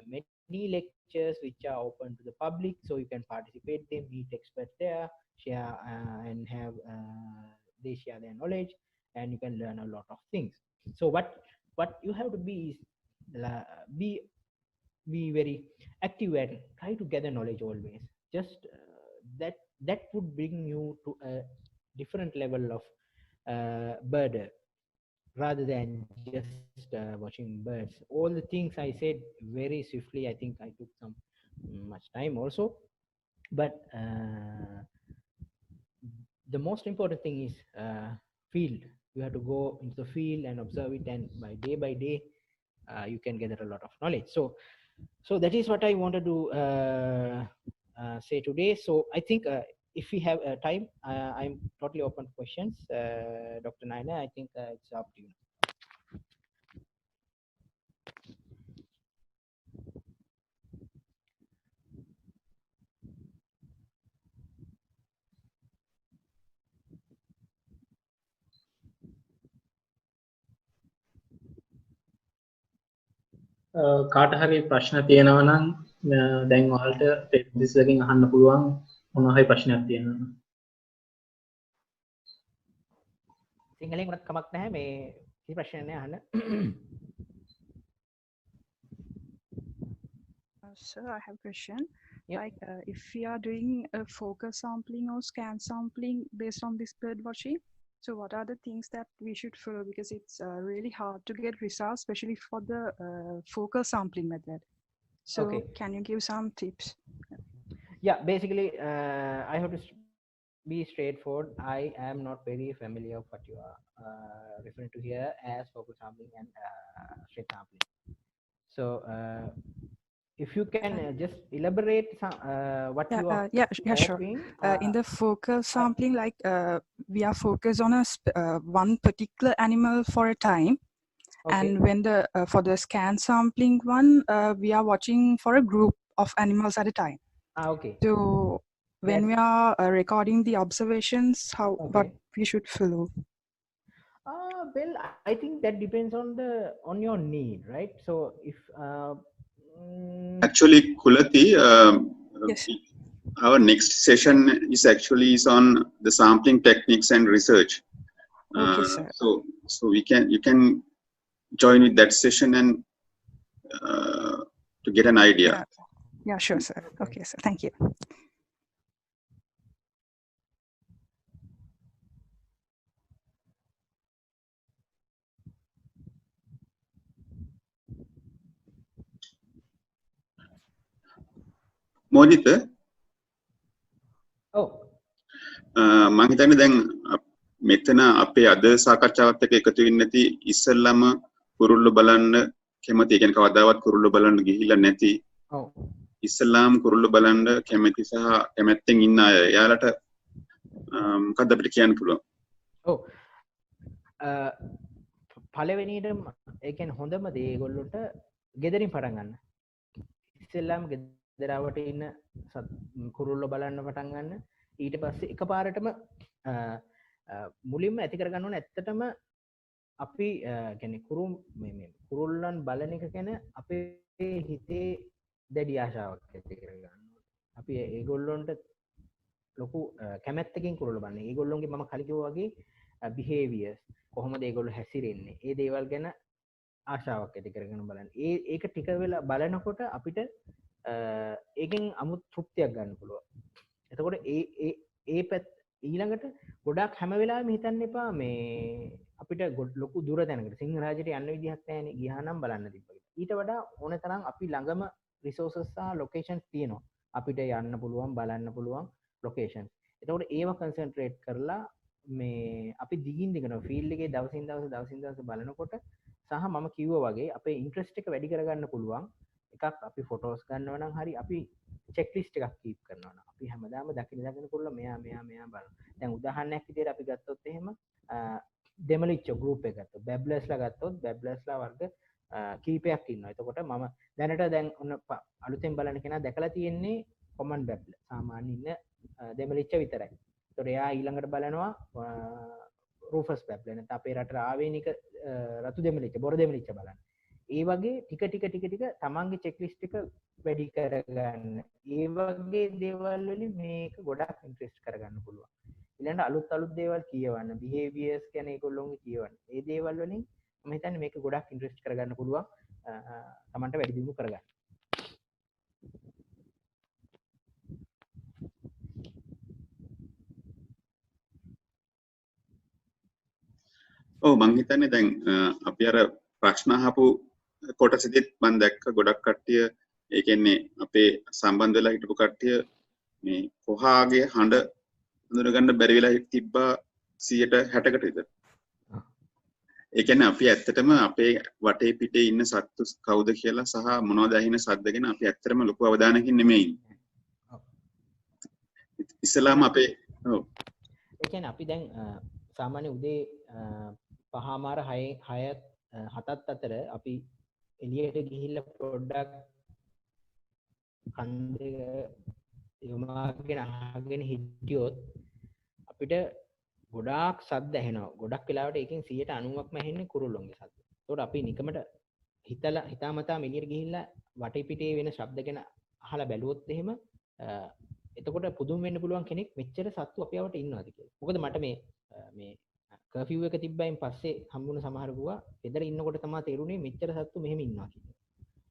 many lectures which are open to the public, so you can participate there, meet experts there, share and have they share their knowledge, and you can learn a lot of things. So what you have to be is be very active and try to gather knowledge always. Just that would bring you to a different level of bird rather than just watching birds. All the things I said very swiftly, I think I took some much time also, but the most important thing is field. You have to go into the field and observe it, and by day you can gather a lot of knowledge. So that is what I wanted to say today. So I think if we have time, I'm totally open to questions. Dr. Naina, I think it's up to you. කාට හරි ප්‍රශ්න තියෙනවා නම් දැන් ඔයාලට text එකකින් අහන්න පුළුවන් මොනවා හරි ප්‍රශ්නයක් තියෙනවා නම්. සිංහලෙන් උනත් කමක් නැහැ, මේ කිසි ප්‍රශ්නයක් නැහැ අහන්න. Sir, I have a question. Yep. Like if we are doing a focus sampling or scan sampling based on this bird watching, so what are the things that we should follow? Because it's really hard to get results, especially for the focus sampling method. So okay, can you give some tips? Yeah, basically I have to be straightforward. I am not very familiar with what you are referring to here as focus sampling and straight sampling. So if you can just elaborate some, what you are sure. In the focus sampling, like we are focused on a one particular animal for a time, okay, and when the for the scan sampling one, we are watching for a group of animals at a time. Okay. So when we are recording the observations, what we should follow? Well, I think that depends on your need, right? So if actually, Kulati, yes, our next session is on the sampling techniques and research. Okay, sir. So you can join with that session and to get an idea. Yeah, sure, sir. Okay, sir. Thank you. මොදිත ඔව් මම හිතන්නේ දැන් මෙතන අපේ අද සාකච්ඡාවත් එක්ක එකතු වෙන්නේ නැති ඉස්සෙල්ලාම කුරුල්ල බලන්න කැමති. ඒ කියන්නේ කවදාවත් කුරුල්ල බලන්න ගිහිල්ලා නැති. ඔව් ඉස්සෙල්ලාම කුරුල්ල බලන්න කැමති සහ කැමැත්තෙන් ඉන්න අය. එයාලට මොකක්ද අපිට කියන්න පුළුවන්? ඔව් පළවෙනියට ඒ කියන්නේ හොඳම දේ ඒගොල්ලොන්ට ගෙදරින් පටන් ගන්න. ඉස්සෙල්ලාම ගෙදරවට ඉන්න කුරුල්ල බලන්න පටන් ගන්න. ඊට පස්සේ එකපාරටම මුලින්ම ඇති කරගන්න ඕනේ ඇත්තටම අපි කියන්නේ කුරුල්ලන් බලන එක ගැන අපේ හිතේ දැඩි ආශාවක් ඇති කරගන්න ඕනේ. අපි ඒගොල්ලොන්ට ලොකු කැමැත්තකින් කුරුල්ල බලන්නේ. ඒගොල්ලොන්ගේ මම කලින් කිව්වා වගේ behaviors කොහොමද ඒගොල්ලෝ හැසිරෙන්නේ? ඒ දේවල් ගැන ආශාවක් ඇති කරගෙන බලන්න. ඒක ටික වෙලා බලනකොට අපිට ඒකෙන් අමුත් තෘප්තියක් ගන්න පුළුවන්. එතකොට ඒ පැත්ත ඊළඟට ගොඩක් හැම වෙලාවෙම හිතන්න එපා මේ අපිට ලොකු දුර දැනකට සිංහරාජයට යන්න විදිහක් නැහැ නේ ගියානම් බලන්න තිබ්බා. ඊට වඩා ඕන තරම් අපි ළඟම රිසෝසස් සහ ලොකේෂන්ස් තියෙනවා. අපිට යන්න පුළුවන් බලන්න පුළුවන් locations. එතකොට ඒව concentrate කරලා මේ අපි දිගින් දිගට ෆීල්ඩ් එකේ දවසින් දවස බලනකොට සහ මම කිව්වා වගේ අපේ ඉන්ට්‍රස්ට් එක වැඩි කරගන්න පුළුවන් එකක් අපි ෆොටෝස් ගන්නවා නම් හරි අපි චෙක්ලිස්ට් එකක් කීප් කරනවා නම් අපි හැමදාම දකින්න පුළුවන් මෙයා බලන්න. දැන් උදාහරණයක් විදිහට අපි ගත්තොත් එහෙම දෙමලිච්ච ගෲප් එක ගත්තොත් බැබ්ලර්ස්ලා ගත්තොත් බැබ්ලර්ස්ලා වර්ග කීපයක් ඉන්නවා. එතකොට මම දැනට දැන් ඔන්න අලුතෙන් බලන කෙනා දැකලා තියෙන්නේ කොමන් බැබ්ලර්. සාමාන්‍ය ඉන්න දෙමලිච්ච විතරයි. ඒතකොට එයා ඊළඟට බලනවා රූෆස් බැබ්ලර්. නැත්නම් අපේ රටේ ආවේනික රතු දෙමලිච්ච බොර දෙමලිච්ච බලන්න. ඒ වගේ ටික තමන්ගේ චෙක්ලිස්ට් එක වැඩි කරගන්න. ඒ වගේ දේවල් වලින් මේක ගොඩක් ඉන්ට්‍රෙස්ට් කරගන්න පුළුවන්. ඊළඟට අලුත් දේවල් කියවන්න, behaviors කියන ඒගොල්ලෝගේ කියවන්න. ඒ දේවල් වලින් මම හිතන්නේ මේක ගොඩක් ඉන්ට්‍රෙස්ට් කරගන්න පුළුවන්. තමන්ට වැඩි දියුණු කරගන්න. ඔව් මං හිතන්නේ දැන් අපි අර ප්‍රශ්න අහපු කොටසෙදිත් මම දැක්ක ගොඩක් කට්ටිය ඒ කියන්නේ අපේ සම්බන්ධ වෙලා හිටපු කට්ටිය මේ කොහාගේ හඬ හඳුනගන්න බැරි වෙලා තිබ්බා 60%කට විතර. ඒ කියන්නේ අපි ඇත්තටම අපේ වටේ පිටේ ඉන්න සත්තු කවුද කියලා සහ මොනවද ඇහෙන සද්ද ගැන අපි ඇත්තටම ලොකු අවධානයකින් නෙමෙයි ඉන්නේ. ඉස්සලාම අපේ ඔව්. ඒ කියන්නේ අපි දැන් සාමාන්‍ය උදේ 5:00 7ත් අතර අපි එළියට ගිහිල්ලා පොඩ්ඩක් කන්දේ යොමාගෙන අහගෙන හිටියොත් අපිට ගොඩාක් සද්ද ඇහෙනවා. ගොඩක් වෙලාවට ඒකෙන් 90%ක්ම ඇහෙන්නේ කුරුල්ලොන්ගේ සද්ද. ඒකට අපි නිකමට හිතාමතා එළියට ගිහිල්ලා වටේ පිටේ වෙන ශබ්ද ගැන අහලා බැලුවොත් එහෙම එතකොට පුදුම වෙන්න පුළුවන් කෙනෙක් මෙච්චර සත්තු අපියවට ඉන්නවද කියලා. මොකද මට මේ කර්ෆිව් එක තිබ්බයින් පස්සේ හම්බුන සමහර ගුවා ගෙදර ඉන්නකොට තමයි තේරුනේ මෙච්චර සත්තු මෙහෙම ඉන්නවා කියලා.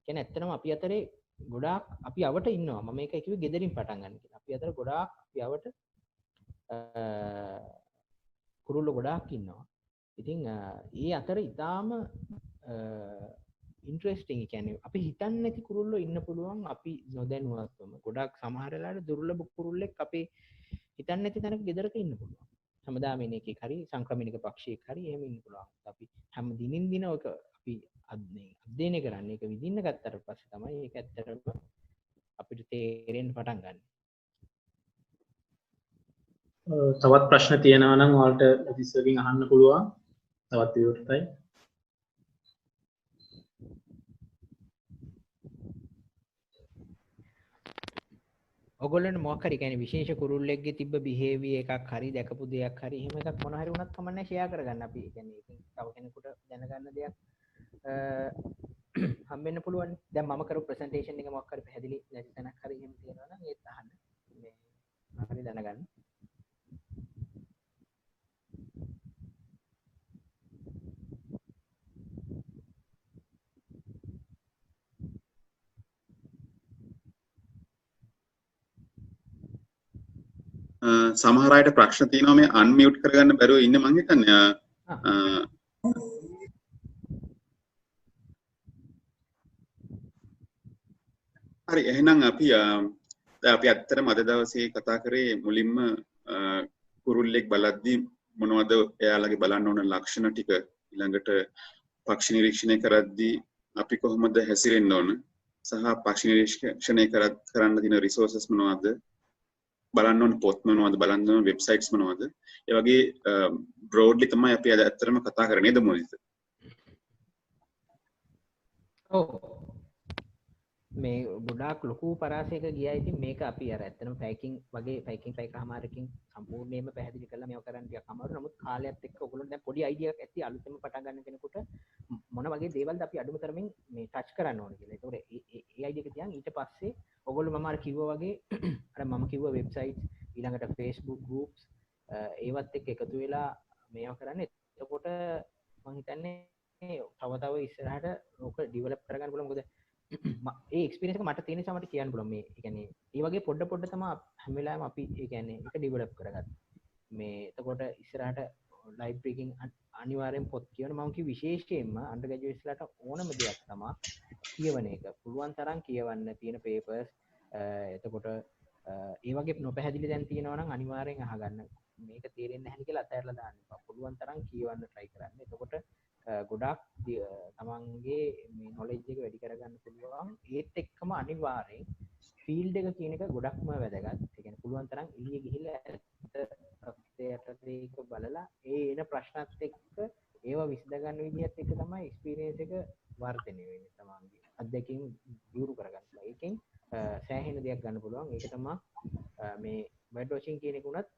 කියන්නේ ඇත්තටම අපි අතරේ ගොඩාක් අපි අවට ඉන්නවා. මම මේක කිව්වේ ගෙදරින් පටන් ගන්න කියලා. අපි අතර ගොඩාක් අපි අවට කුරුල්ලෝ ගොඩාක් ඉන්නවා. ඉතින් ඒ අතර ඊටාම ඉන්ට්‍රෙස්ටිං. කියන්නේ අපි හිතන්නේ නැති කුරුල්ලෝ ඉන්න පුළුවන් අපි නොදැනුවත්වම. ගොඩාක් සමහර වෙලාවට දුර්ලභ කුරුල්ලෙක් අපේ හිතන්නේ නැති තැනක ගෙදරක ඉන්න පුළුවන්. හැමදාම එන එකෙක් හරි සංක්‍රමණික පක්ෂියෙක් හරි එහෙම ඉන්න පුළුවන්. අපි හැම දිනින් දින ඔක අපි අධ්‍යයනය කරන්නේ. ඒක විඳින්න ගත්තට පස්සේ තමයි ඒක ඇත්තටම අපිට තේරෙන්න පටන් ගන්න. තවත් ප්‍රශ්න තියෙනවා නම් ඔයාලට ලතිස්වකින් අහන්න පුළුවන්. තවත් විවෘතයි. ඔයගොල්ලන්ට මොකක් හරි කියන්නේ විශේෂ කුරුල්ලෙක්ගේ තිබ්බ behavior එකක් හරි දැකපු දෙයක් හරි එහෙම එකක් මොන හරි වුණත් කමන්නේ ෂෙයා කරගන්න. අපි කියන්නේ ඒකෙන් තව කෙනෙකුට දැනගන්න දෙයක් හම්බෙන්න පුළුවන්. දැන් මම කරපු ප්‍රසන්ටේෂන් එක මොකක් හරි පැහැදිලි නැති තැනක් හරි එහෙම තියෙනවා නම් ඒත් අහන්න. මේ හරි දැනගන්න. සමහර අයට ප්‍රශ්න තියෙනවා මේ අන්මියුට් කරගන්න බැරුව ඉන්න මං හිතන්නේ හරි එහෙනම් අපි ඇත්තටම අද දවසේ කතා කරේ මුලින්ම කුරුල්ලෙක් බලද්දී මොනවද එයාලගේ බලන්න ඕන ලක්ෂණ ටික ඊළඟට පක්ෂි නිරීක්ෂණය කරද්දී අපි කොහොමද හැසිරෙන්න ඕන සහ පක්ෂි නිරීක්ෂණය කරන්න තියෙන රිසෝසස් මොනවද බලන්න ඕන පොත් මොනවද බලන්න ඕන වෙබ්සයිට්ස් මොනවද ඒ වගේ බ්‍රෝඩ්ලි තමයි අපි අද ඇත්තටම කතා කරන්නේ නේද මොනිද ඔව් මේ ගොඩාක් ලොකු පරාසයක ගියා. ඉතින් මේක අපි අර ඇත්තටම පැකින් වගේ පැයකමාරකින් සම්පූර්ණයෙන්ම පැහැදිලි කරලා මේව කරන්න ටිකක් අමාරු. නමුත් කාලයත් එක්ක ඔයගොල්ලෝ දැන් පොඩි අයිඩියා එකක් ඇති අලුතෙන්ම පටන් ගන්න කෙනෙකුට මොන වගේ දේවල්ද අපි අඩුම තරමින් මේ ටච් කරන්න ඕන කියලා. ඒතකොට ඒ අයිඩියා එක තියන් ඊට පස්සේ ඔයගොල්ලෝ මම අර කිව්වා වගේ අර මම කිව්වා වෙබ්සයිට් ඊළඟට Facebook groups ඒවත් එක්ක එකතු වෙලා මේව කරන්නේ. එතකොට මම හිතන්නේ තව ඉස්සරහට ඕක ඩෙවලොප් කරගන්න පුළුවන්. මොකද ඒ එක්ස්පීරියන්ස් එක මට තියෙන නිසා මට කියන්න පුළුවන්. මේ කියන්නේ ඒ වගේ පොඩ තමයි හැම වෙලාවෙම අපි ඒ කියන්නේ ඒක ඩෙවලොප් කරගත්තා. මේ එතකොට ඉස්සරහට ලයිබ්‍රරි එකකින් අනිවාර්යෙන් පොත් කියවන මම කිව්ව විශේෂයෙන්ම අන්ඩර් ග්‍රැජුවේට්ස්ලාට ඕනම දෙයක් තමයි කියවන එක. පුළුවන් තරම් කියවන්න තියෙන පේපර්ස් එතකොට ඒ වගේ නොපැහැදිලි දැන් තියෙනවා නම් අනිවාර්යෙන් අහගන්න. මේක තේරෙන්නේ නැහැ කියලා අතහැරලා දාන්න එපා. පුළුවන් තරම් කියවන්න try කරන්න. එතකොට ගොඩාක් තමන්ගේ මේ knowledge එක වැඩි කරගන්න පුළුවන්. ඒත් එක්කම අනිවාර්යෙන් field එක කියන එක ගොඩක්ම වැදගත්. ඒ කියන්නේ පුළුවන් තරම් එළිය ගිහිල්ලා ඒක බලලා ඒ එන ප්‍රශ්නත් එක්ක ඒවා විසඳ ගන්න විදිහත් එක්ක තමයි experience එක වර්ධනය වෙන්නේ තමන්ගේ. අත්දැකීම් දියුණු කරගන්න. ඒකෙන් සෑහෙන දෙයක් ගන්න පුළුවන්. ඒක තමයි මේ bird watching කියන එක උනත්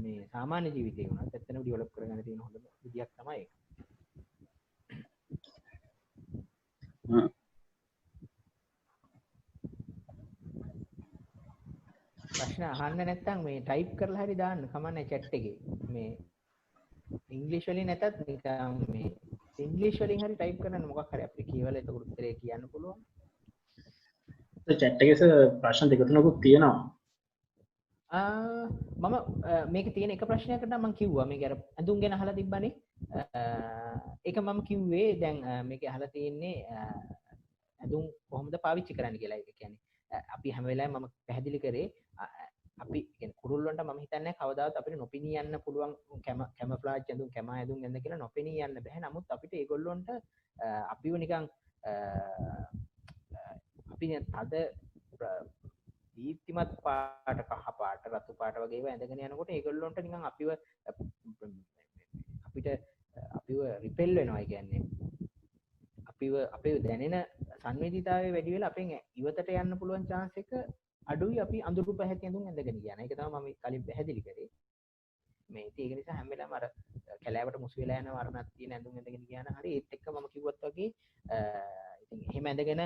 මේ සාමාන්‍ය ජීවිතේ උනත් ඇත්තටම ඩෙවලොප් කරගන්න තියෙන හොඳම විදියක් තමයි ඒක. ප්‍රශ්න අහන්න නැත්නම් මේ ටයිප් කරලා හරි දාන්න කමන්නේ chat එකේ. මේ ඉංග්‍රීසි වලින් නැතත් නිකන් මේ ඉංග්‍රීසි වලින් හරි ටයිප් කරන්න මොකක් හරි අපිට කියවලා ඒක උත්තරේ කියන්න පුළුවන්. chat එකේ ප්‍රශ්න දෙක තුනකුත් තියෙනවා. මම මේක තියෙන එක ප්‍රශ්නයකට නම් මම කිව්වා මේක අර ඇඳුම් ගැන අහලා තිබ්බනේ. ඒක මම කිව්වේ දැන් මේක අහලා තියෙන්නේ ඇඳුම් කොහොමද පාවිච්චි කරන්න කියලා. ඒක කියන්නේ අපි හැම වෙලාවෙම මම පැහැදිලි කරේ අපි කියන්නේ කුරුල්ලන්ට මම හිතන්නේ කවදාවත් අපිට නොපෙනී යන්න පුළුවන් කැමෆ්ලාජ් ඇඳුම් කැමා ඇඳුම් ඇඳ කියලා නොපෙනී යන්න බෑ. නමුත් අපිට ඒගොල්ලොන්ට අපිව නිකන් අපි තද දීප්තිමත් පාට කහ පාට රතු පාට වගේ ඒවා ඇඳගෙන යනකොට ඒගොල්ලොන්ට නිකන් අපිව රිපෙල් වෙනවා. කියන්නේ අපිව දැනෙන සංවේදීතාවය වැඩි වෙලා අපෙන් ඉවතට යන්න පුළුවන් chance එක අඩුයි අපි අඳුරු පැහැති ඇඳුම් ඇඳගෙන යන. ඒක තමයි මම කලින් පැහැදිලි කරේ. මේ ඒක නිසා හැම වෙලාවෙම අර කැලෑවට මුසු වෙලා යන වර්ණක් තියෙන ඇඳුම් ඇඳගෙන ගියා නම් හරි ඒත් එක්ක මම කිව්වත් වගේ ඉතින් එහෙම ඇඳගෙන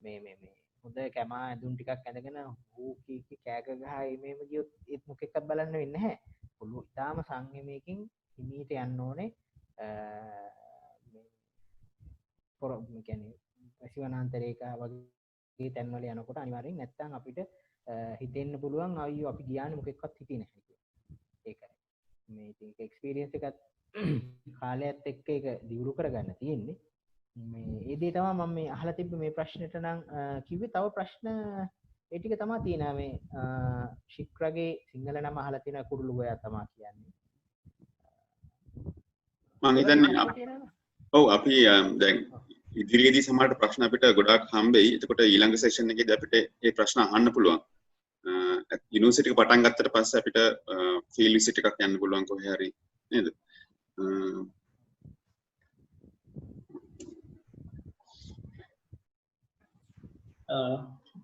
මේ හොඳ කැමා ඇඳුම් ටිකක් ඇඳගෙන හූ කී කෑක ගහයි මෙහෙම ගියොත් ඒත් මොකෙක්වත් බලන්න වෙන්නේ නැහැ. පුළු ඉතාලම සංයමයකින් හිමීට යන්න ඕනේ. මේ කියන්නේ සිවනාන්තරයක වගේ තැන්වල යනකොට අනිවාර්යෙන් නැත්තම් අපිට හිතෙන්න පුළුවන් අයියෝ අපි ගියානේ මොකෙක්වත් හිතේ නැහැ කියලා. ඒකයි. මේ ඉතින් එක්ස්පීරියන්ස් එකත් කාලයත් එක්ක ඒක දියුණු කරගන්න තියෙන්නේ. මේ ඒ දේ තමයි මම මේ අහලා තිබ්බ මේ ප්‍රශ්නෙට නම් කිව්වේ තව ප්‍රශ්න ඒ ටික තමයි තියෙනවා මේ ශික්‍රගේ සිංහල නම අහලා තියෙන කුරුළු ගෝයා තමයි කියන්නේ. මම හිතන්නේ ඔව් අපි දැන් ඉදිරියේදී සමහරට ප්‍රශ්න අපිට ගොඩාක් හම්බෙයි. එතකොට ඊළඟ සෙෂන් එකේදී අපිට මේ ප්‍රශ්න අහන්න පුළුවන්. යුනිවර්සිටි එක පටන් ගත්තට පස්සේ අපිට ෆීල්ඩ් විසිට් එකක් යන්න පුළුවන් කොහේ හරි නේද?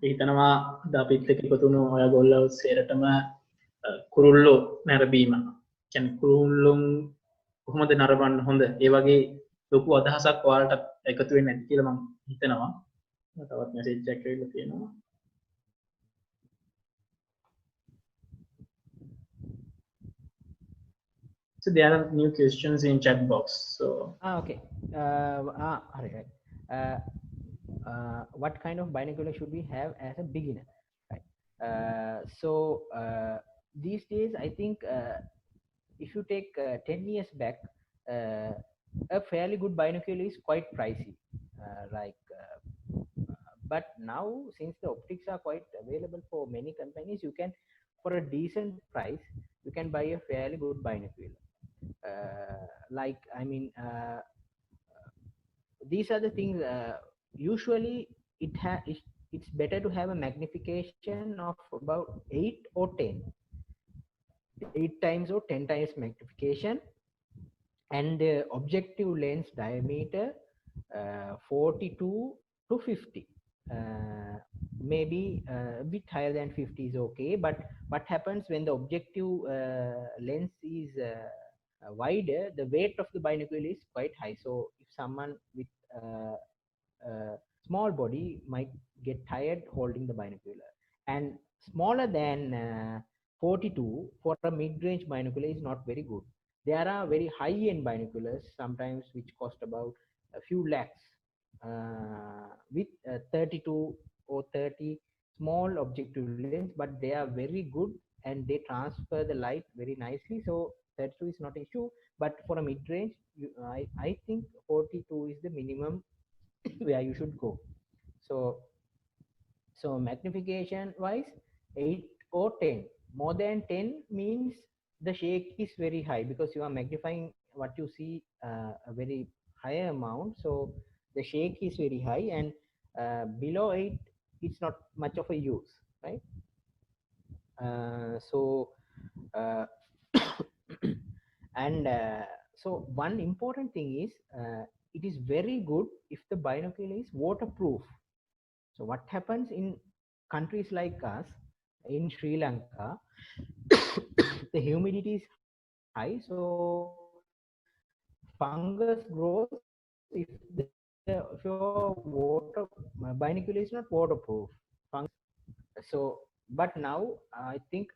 හිතනවා අපිත් එක්ක එකතු වුණු ඔයගොල්ලෝ සේරටම කුරුල්ලෝ නැරඹීම. කියන්නේ කුරුල්ලුන් කොහොමද නරඹන්න හොඳ? ඒ වගේ ලොකු අදහසක් ඔයාලට එකතු වෙන්නේ නැති කියලා මම හිතනවා. තවත් මෙසේජ් එකක් ඇවිල්ලා තියෙනවා. So there are new questions in chat box. So okay. Right. What kind of binocular should we have as a beginner? Right. These days, I think if you take 10 years back, a fairly good binocular is quite pricey. But now, since the optics are quite available for many companies, you can, for a decent price, you can buy a fairly good binocular. These are the things. Usually, it's better to have a magnification of about 8 or 10, 8 times or 10 times magnification, and the objective lens diameter 42 to 50. Maybe a bit higher than 50 is okay, but what happens when the objective lens is wider, the weight of the binocular is quite high. So if someone with small body might get tired holding the binocular, and smaller than 42 for a mid-range binocular is not very good. There are very high-end binoculars sometimes which cost about a few lakhs with 32 or 30 small objective lens, but they are very good and they transfer the light very nicely. So 32 is not an issue, but for a mid-range, I think 42 is the minimum where you should go. So magnification wise, 8 or 10. More than 10 means the shake is very high because you are magnifying what you see a very higher amount. So the shake is very high, and below 8, it's not much of a use, right? Uh, and so one important thing is it is very good if the binocular is waterproof. So what happens in countries like us, in Sri Lanka, the humidity is high, so fungus grows if your water binocular is not waterproof. So, but now I think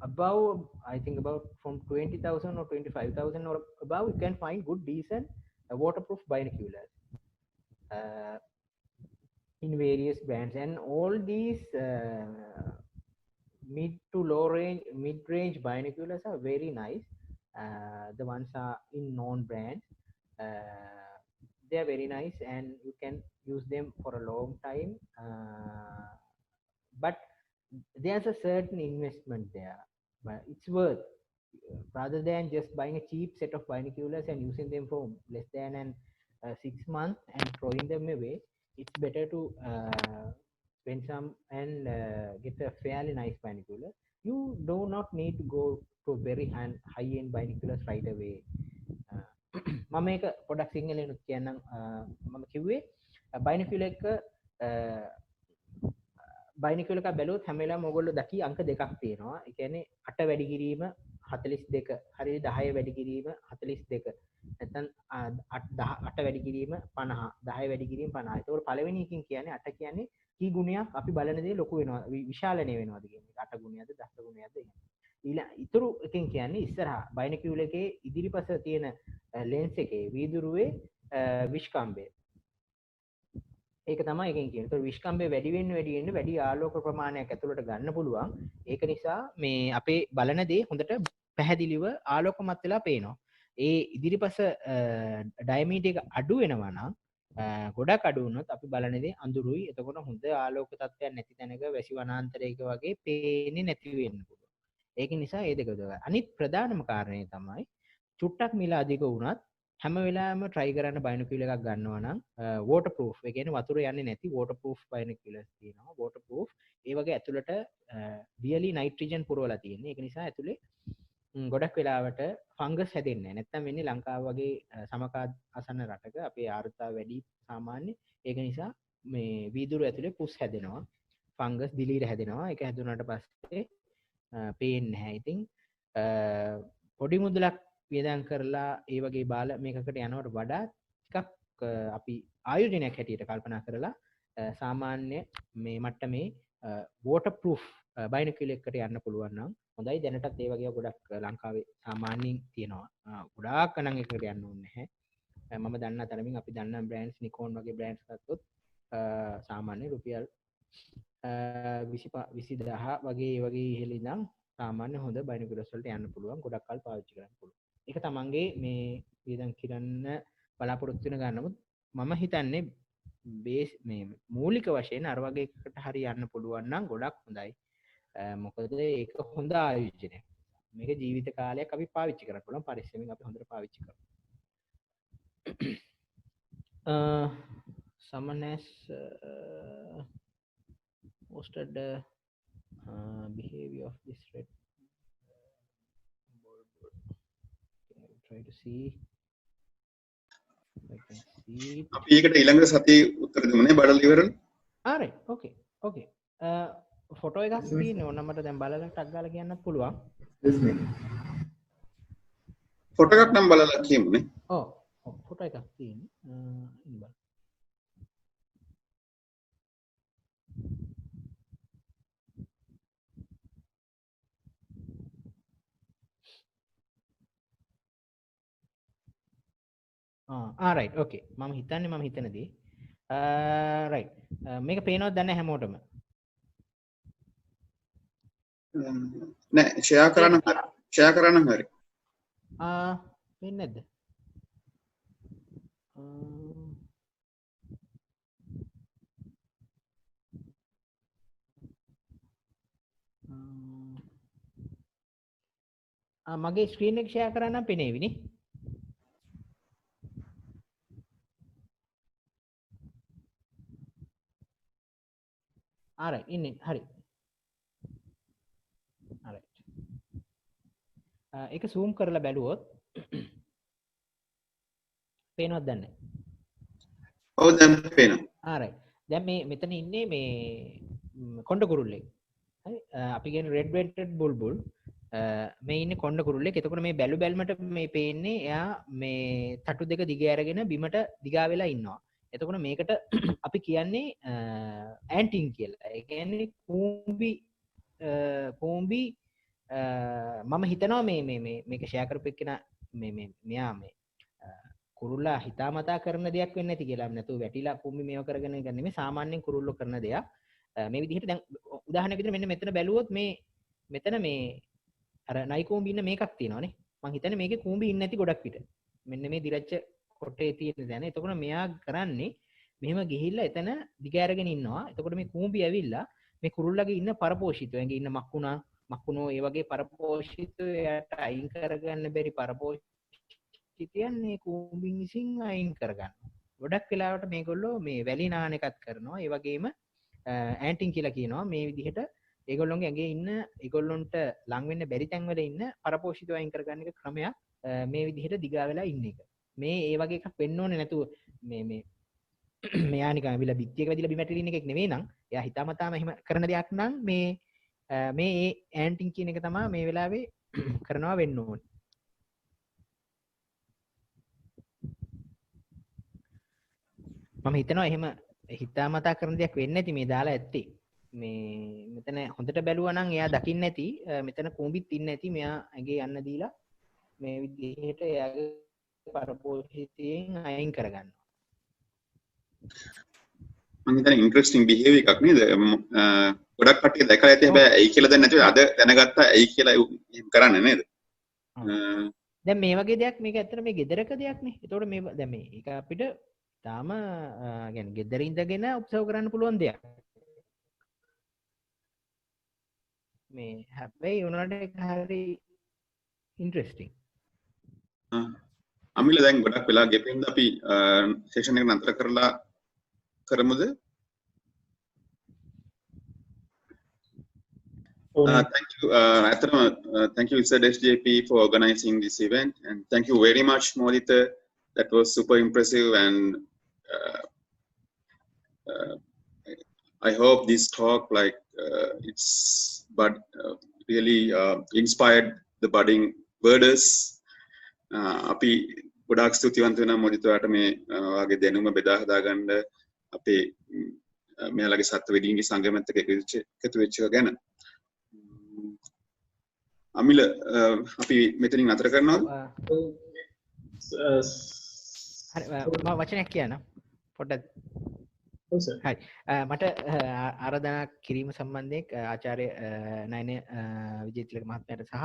about from 20,000 or 25,000 or above, you can find good, decent waterproof binoculars in various brands, and all these mid-range binoculars are very nice. The ones are in known brands. They are very nice, and you can use them for a long time. But there's a certain investment there, but it's worth, rather than just buying a cheap set of binoculars and using them for less than 6 months and throwing them away. It's better to spend some and get a fairly nice binocular. You do not need to go to very high-end binoculars right away. මම මේක පොඩක් සිංහලෙනුත් කියන්නම්. මම කිව්වේ බයිනොකියුලර් එක බයිනොකියුලර් එක බැලුවොත් හැම වෙලාවෙම ඔයගොල්ලෝ දකි අංක දෙකක් තියෙනවා. ඒ කියන්නේ 8 වැඩි කිරීම 42, හරියට 10 වැඩි කිරීම 42. නැත්නම් 8 වැඩි කිරීම 50, 10 වැඩි කිරීම 50. ඒතකොට පළවෙනි එකකින් කියන්නේ 8 කියන්නේ කී ගුණයක් අපි බලන දේ ලොකු වෙනවා, විශාලණය වෙනවාද කියන එක. 8 ගුණයක්ද 10 ගුණයක්ද ඉතුරු එකෙන් කියන්නේ ඉස්සරහා බයිනොකියුලර් එකේ ඉදිරිපස තියෙන ලෙන්ස් එකේ වීදුරුවේ විෂ්කම්බය. ඒක තමයි එකෙන් කියන්නේ. ඒතකොට විෂ්කම්බය වැඩි වෙන්න වැඩි ආලෝක ප්‍රමාණයක් ඇතුළට ගන්න පුළුවන්. ඒක නිසා මේ අපේ බලන දේ හොඳට පැහැදිලිව ආලෝකමත් වෙලා පේනවා. ඒ ඉදිරිපස ඩයමීටර් එක අඩු වෙනවා නම්, ගොඩක් අඩු වුණොත් අපි බලන දේ අඳුරුයි. එතකොට හොඳ ආලෝක තත්ත්වයක් නැති තැනක වැසි වනාන්තරයක වගේ පේන්නේ නැති වෙන්න පුළුවන්. ඒක නිසා ඒ දෙක දෙක. අනිත් ප්‍රධානම කාරණේ තමයි චුට්ටක් මිල අධික වුණත් හැම වෙලාවෙම try කරන්න බයිනොකියුලර් එකක් ගන්නවා නම් waterproof, ඒ කියන්නේ වතුර යන්නේ නැති waterproof binoculars තියෙනවා. waterproof ඒ වගේ ඇතුළට really nitrogen පුරවලා තියෙන්නේ. ඒක නිසා ඇතුලේ ගොඩක් වෙලාවට ෆංගස් හැදෙන්නේ නැහැ. නැත්තම් වෙන්නේ ලංකාව වගේ සමකා අසන්න රටක අපේ ආර්ද්‍රතාව වැඩි සාමාන්‍ය. ඒක නිසා මේ වීදුරු ඇතුලේ පුස් හැදෙනවා, ෆංගස් දිලීර හැදෙනවා. ඒක හැදුනාට පස්සේ පේන්නේ නැහැ. ඉතින් පොඩි මුදලක් වියදම් කරලා ඒ වගේ බාල මේකකට යනවට වඩා ටිකක් අපි ආයෝජනයක් හැටියට කල්පනා කරලා සාමාන්‍ය මේ මට්ටමේ waterproof binocular එකකට යන්න පුළුවන් නම් හොඳයි. දැනටත් ඒ වගේ ගොඩක් ලංකාවේ සාමාන්‍යයෙන් තියෙනවා. ගොඩාක් නම් එකකට යන්න ඕනේ නැහැ. මම දන්න තරමින් අපි දන්න බ්‍රෑන්ඩ්ස් නිකෝන් වගේ බ්‍රෑන්ඩ්ස් ගත්තොත් සාමාන්‍ය රුපියල් 20,000 වගේ ඒ වගේ ඉහළ ඉඳන් සාමාන්‍ය හොඳ බයිනොකියුලර්ස් වලට යන්න පුළුවන්. ගොඩක් කල් පාවිච්චි කරන්න පුළුවන්. ඒක තමන්ගේ මේ වියදම් කිරන්න බලාපොරොත්තු වෙන ගන්නමුත් මම හිතන්නේ බේස් මේ මූලික වශයෙන් අර වගේ එකකට හරි යන්න පුළුවන් නම් ගොඩක් හොඳයි. මොකද ඒක හොඳ ආයෝජනයක්. මේක ජීවිත කාලයක් අපි පාවිච්චි කරන්න පුළුවන්. පරිස්සමෙන් අපි හොඳට පාවිච්චි කරමු. Someone has posted the behavior of this red. Try to see if I can see it. අපි ඒකට ඊළඟ සතියේ උත්තර දෙමුනේ බඩල ඉවරනේ. Alright, okay. ෆොටෝ එකක් තියෙනවා. ඕන මට දැන් බලලා ටක් ගාලා කියන්නත් පුළුවන්. ෆොටෝ එකක් නම් බලලා කියමුනේ. ඔව් ෆොටෝ එකක් තියෙනවා. right, okay. මම හිතනදී right. මේක පේනවද දන්නේ හැමෝටම? නෑ ෂෙයා කරන්න හරි. වෙන්නේ නැද්ද? මගේ ස්ක්‍රීන් එක ෂෙයා කරන්න පෙනේවිනේ. alright ඉන්නේ හරි. alright. ඒක zoom කරලා බැලුවොත් පේනවද දන්නේ? ඔව් දැන් පේනවා. alright. දැන් මේ මෙතන ඉන්නේ මේ කොණ්ඩ කුරුල්ලෙක්. හරි. අපි කියන්නේ red vented bulbul. මේ ඉන්නේ කොණ්ඩ කුරුල්ලෙක්. එතකොට මේ බැලු බැලමට මේ පේන්නේ එයා මේ තටු දෙක දිග ඇරගෙන බිමට දිගා වෙලා ඉන්නවා. එතකොට මේකට අපි කියන්නේ ඇන්ටින් කියලා. ඒ කියන්නේ කූඹි මම හිතනවා මේක ෂෙයා කරපු එක්කෙනා මෙයා මේ කුරුල්ලා හිතාමතා කරන දෙයක් වෙන්නේ නැති කියලා. නැතුව වැටිලා කූඹි මේව කරගෙන ගන්න නෙමෙයි සාමාන්‍යයෙන් කුරුල්ලෝ කරන දෙයක්. මේ විදිහට දැන් උදාහරණයක් විදිහට මෙන්න මෙතන බැලුවොත් මේ මෙතන මේ අර නයි කූඹි ඉන්න මේකක් තියෙනවානේ. මං හිතන්නේ මේකේ කූඹි ඉන්නේ නැති ගොඩක් පිට. මෙන්න මේ දිරච්ච කොටේ තියෙන දැන. එතකොට මෙයා කරන්නේ මෙහෙම ගිහිල්ලා එතන දිග ඇරගෙන ඉන්නවා. එතකොට මේ කූඹි ඇවිල්ලා මේ කුරුල්ලගේ ඉන්න පරපෝෂිතව ඇඟේ ඉන්න මක්කුණෝ ඒ වගේ පරපෝෂිතව එයාට අයින් කරගන්න බැරි පරපෝෂිතයන් මේ කූඹින් විසින් අයින් කරගන්නවා. ගොඩක් වෙලාවට මේගොල්ලෝ මේ වැලි නාන එකක් කරනවා. ඒ වගේම ඇන්ටින් කියලා කියනවා මේ විදිහට ඒගොල්ලොන්ගේ ඇඟේ ඉන්න ඒගොල්ලොන්ට ලං වෙන්න බැරි තැන්වල ඉන්න පරපෝෂිතව අයින් කරගන්න එක ක්‍රමයක් මේ විදිහට දිගා වෙලා ඉන්න එක. මේ ඒ වගේ එකක් වෙන්න ඕනේ නැතුව මේ මෙයා නිකන් අවිලා බිත්තියක වැදිලා බිමට ඉන්න එකක් නෙවෙයි නං. එයා හිතාමතාම එහෙම කරන දෙයක් නම් මේ ඇන්ටින් කියන එක තමයි මේ වෙලාවේ කරනවා වෙන්න ඕනේ. මම හිතනවා එහෙම හිතාමතා කරන දෙයක් වෙන්නේ නැති මේ දාලා ඇත්තේ. මේ මෙතන හොඳට බැලුවා නම් එයා දකින්න නැති මෙතන කූඹිත් ඉන්නේ නැති මෙයා ඇඟේ යන්න දීලා මේ විදිහට එයාගේ පරපෝෂිතයෙන් අයින් කරගන්නවා. මම හිතන්නේ ඉන්ටරෙස්ටිං බිහේවියර් එකක් නේද? ගොඩක් කට්ටිය දැකලා ඇති හැබැයි ඇයි කියලා දැන් නැතුව අද දැනගත්තා ඇයි කියලා එහෙම කරන්නේ නේද? දැන් මේ වගේ දෙයක් මේක ඇත්තට මේ ගෙදරක දෙයක් නේ. ඒතකොට මේ දැන් මේක අපිට තාම يعني ගෙදර ඉඳගෙන ඔබ්සර්ව් කරන්න පුළුවන් දෙයක්. මේ හැබැයි උනාට ඒක හරි ඉන්ටරෙස්ටිං. අමිල දැන් ගොඩක් වෙලා ගෙපෙන්න අපි සෙෂන් එක නතර කරලා කරමුද? Thank you. Thank you, ZSJP, for organizing this event, and thank you very much, Modita. That was super impressive, and I hope this talk, really inspired the budding birders. අපි ගොඩාක් ස්තුතිවන්ත වෙනවා මොදිතවාට මේ වාගේ දැනුම බෙදා හදා ගන්න අපේ මෙයාලගේ සත්වවේදීන්ගේ සංගමයත් එක්ක එකතු වෙච්ච එක ගැන. අමිල අපි මෙතනින් නතර කරනවද? හරි මම වචනයක් කියන්න පොඩ්ඩක්. ඔව් සර්. හරි මට ආරාධනා කිරීම සම්බන්ධයෙන් ආචාර්ය නයන විජේතිලක මහත්මයාට සහ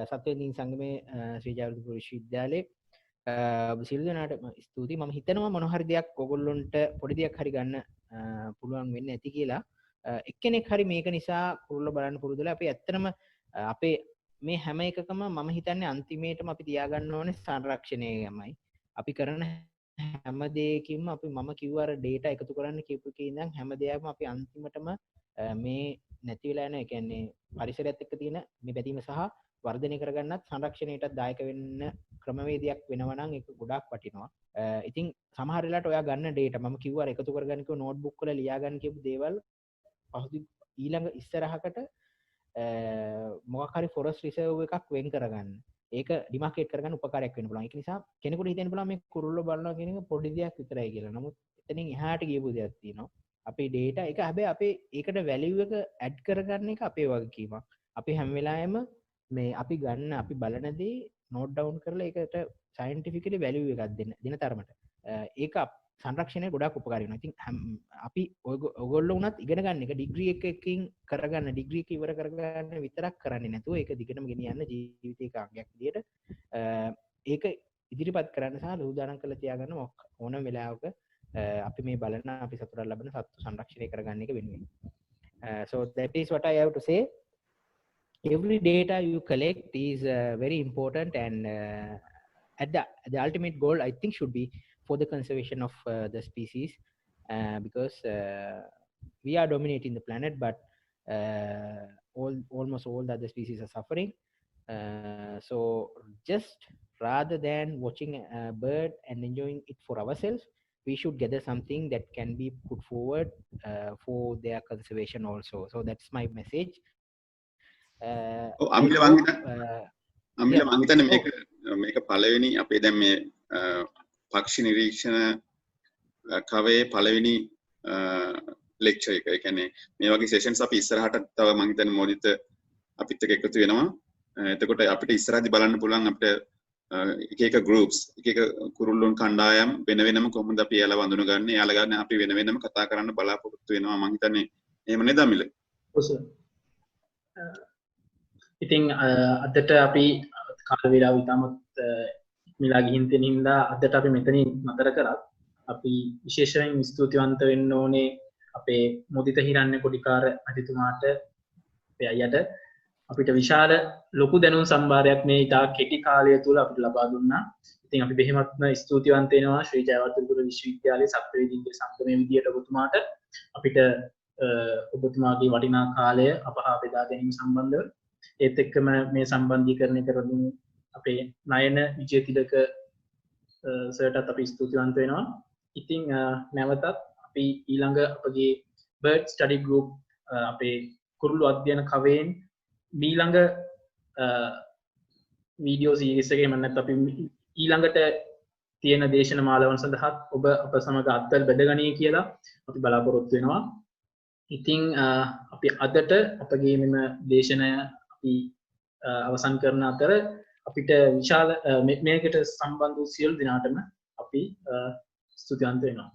සත්වවේදීන් සංගමේ ශ්‍රී ජයවර්ධනපුර විශ්වවිද්‍යාලයේ ඔබ සියලු දෙනාට ස්තුතියි. මම හිතනවා මොන හරි දෙයක් ඔයගොල්ලොන්ට පොඩි දෙයක් හරි ගන්න පුළුවන් වෙන්න ඇති කියලා. එක්කෙනෙක් හරි මේක නිසා කුරුල්ල බලන්න පුරුදුලා අපි ඇත්තටම අපේ මේ හැම එකකම මම හිතන්නේ අන්තිමේටම අපි තියාගන්න ඕනේ සංරක්ෂණයමයි. අපි කරන හැම දෙයකින්ම අපි මම කිව්ව අර data එකතු කරන්න කියපු එකේ ඉඳන් හැම දෙයක්ම අපි අන්තිමටම මේ නැති වෙලා යන ඒ කියන්නේ පරිසරයත් එක්ක තියෙන මේ බැඳීම සහ වර්ධනය කරගන්නත් සංරක්ෂණයටත් දායක වෙන්න ක්‍රමවේදයක් වෙනවා නම් ඒක ගොඩාක් වටිනවා. ඉතින් සමහර වෙලාවට ඔයා ගන්න data මම කිව්වා අර එකතු කරගන්න කිව්ව notebook වල ලියා ගන්න කියපු දේවල් ඊළඟ ඉස්සරහකට මොකක් හරි forest reserve එකක් වෙන් කරගන්න. ඒක ඩිමාර්කේට් කරගන්න උපකාරයක් වෙන්න පුළුවන්. ඒක නිසා කෙනෙකුට හිතෙන්න පුළුවන් මේ කුරුල්ලෝ බලනවා කියන එක පොඩි දෙයක් විතරයි කියලා. නමුත් එතනින් එහාට ගියපු දෙයක් තියෙනවා. අපේ data එක හැබැයි අපේ ඒකට value එක add කරගන්න එක අපේ වගකීමක්. අපි හැම වෙලාවෙම මේ අපි ගන්න අපි බලන දේ note down කරලා ඒකට scientifically value එකක් දෙන තරමට ඒක සංරක්ෂණය ගොඩාක් උපකාරී වෙනවා. ඉතින් අපි ඔයගොල්ලෝ උනත් ඉගෙන ගන්න එක ඩිග්‍රී එකකින් කරගන්න ඩිග්‍රී එක ඉවර කරගන්න විතරක් කරන්නේ නැතුව ඒක දිගටම ගෙනියන්න ජීවිතේ කාර්යයක් විදියට ඒක ඉදිරිපත් කරන්න සහ උදාහරණ කරලා තියාගන්න ඕනම වෙලාවක අපි මේ බලන අපි සතුටක් ලබන සත්තු සංරක්ෂණය කරගන්න එක වෙනුවෙන්. So that is what I have to say. every data you collect is very important, and at the ultimate goal, I think, should be for the conservation of the species, because we are dominating the planet, but almost all the other species are suffering. So just rather than watching a bird and enjoying it for ourselves, we should gather something that can be put forward for their conservation also. So that's my message. අමිල මං හිතන්නේ මේක පළවෙනි අපේ දැන් මේ පක්ෂි නිරීක්ෂණ කවේ පළවෙනි lecture එක. ඒ කියන්නේ මේ වගේ සෙෂන්ස් අපි ඉස්සරහට තව මං හිතන්නේ මොනිට අපිත් එක්ක එකතු වෙනවා. එතකොට අපිට ඉස්සරහදී බලන්න පුළුවන් අපිට එක එක groups එක එක කුරුල්ලුන් කණ්ඩායම් වෙන වෙනම කොහොමද අපි එයාලා වඳුනගන්නේ, එයාලා ගන්න අපි වෙන වෙනම කතා කරන්න බලාපොරොත්තු වෙනවා. මං හිතන්නේ එහෙම නේද අමිල? ඔව් සර්. ඉතින් අදට අපි කාල වේලාව ඉතාමත් මිලා ගිහින් තියෙන හින්දා අදට අපි මෙතනින් නතර කරත් අපි විශේෂයෙන් ස්තුතිවන්ත වෙන්න ඕනේ අපේ මුදිත හිරන්නේ කොඩිකාර අධිතුමාට, අපේ අයියට. අපිට විශාල ලොකු දැනුම් සම්භාරයක් මේ ඉතා කෙටි කාලය තුල අපිට ලබා දුන්නා. ඉතින් අපි බෙහෙමත්ම ස්තුතිවන්ත වෙනවා ශ්‍රී ජයවර්ධනපුර විශ්වවිද්‍යාලයේ සත්ත්වවේදීන්ගේ සංගමයේ විදියට ඔබතුමාට අපිට ඔබතුමාගේ වටිනා කාලය අප හා බෙදා ගැනීම සම්බන්ධව, ඒත් එක්කම මේ සම්බන්ධීකරණය කරමින් අපේ නයන විජේතිලක සර්ටත් අපි ස්තුතිවන්ත වෙනවා. ඉතින් නැවතත් අපි ඊළඟ අපගේ බර්ඩ් ස්ටඩි ගෲප් අපේ කුරුළු අධ්‍යයන කවයෙන් ඊළඟ වීඩියෝ සීරීස් එකේ මන්නත් අපි ඊළඟට තියෙන දේශන මාලාවන් සඳහා ඔබ අප සමග අත්වල බෙදගනී කියලා අපි බලාපොරොත්තු වෙනවා. ඉතින් අපි අදට අපගේ මෙම දේශනය අපි අවසන් කරන අතර අපිට විශාල මේකට සම්බන්ධ වූ සියලු දෙනාටම අපි ස්තුතිවන්ත වෙනවා.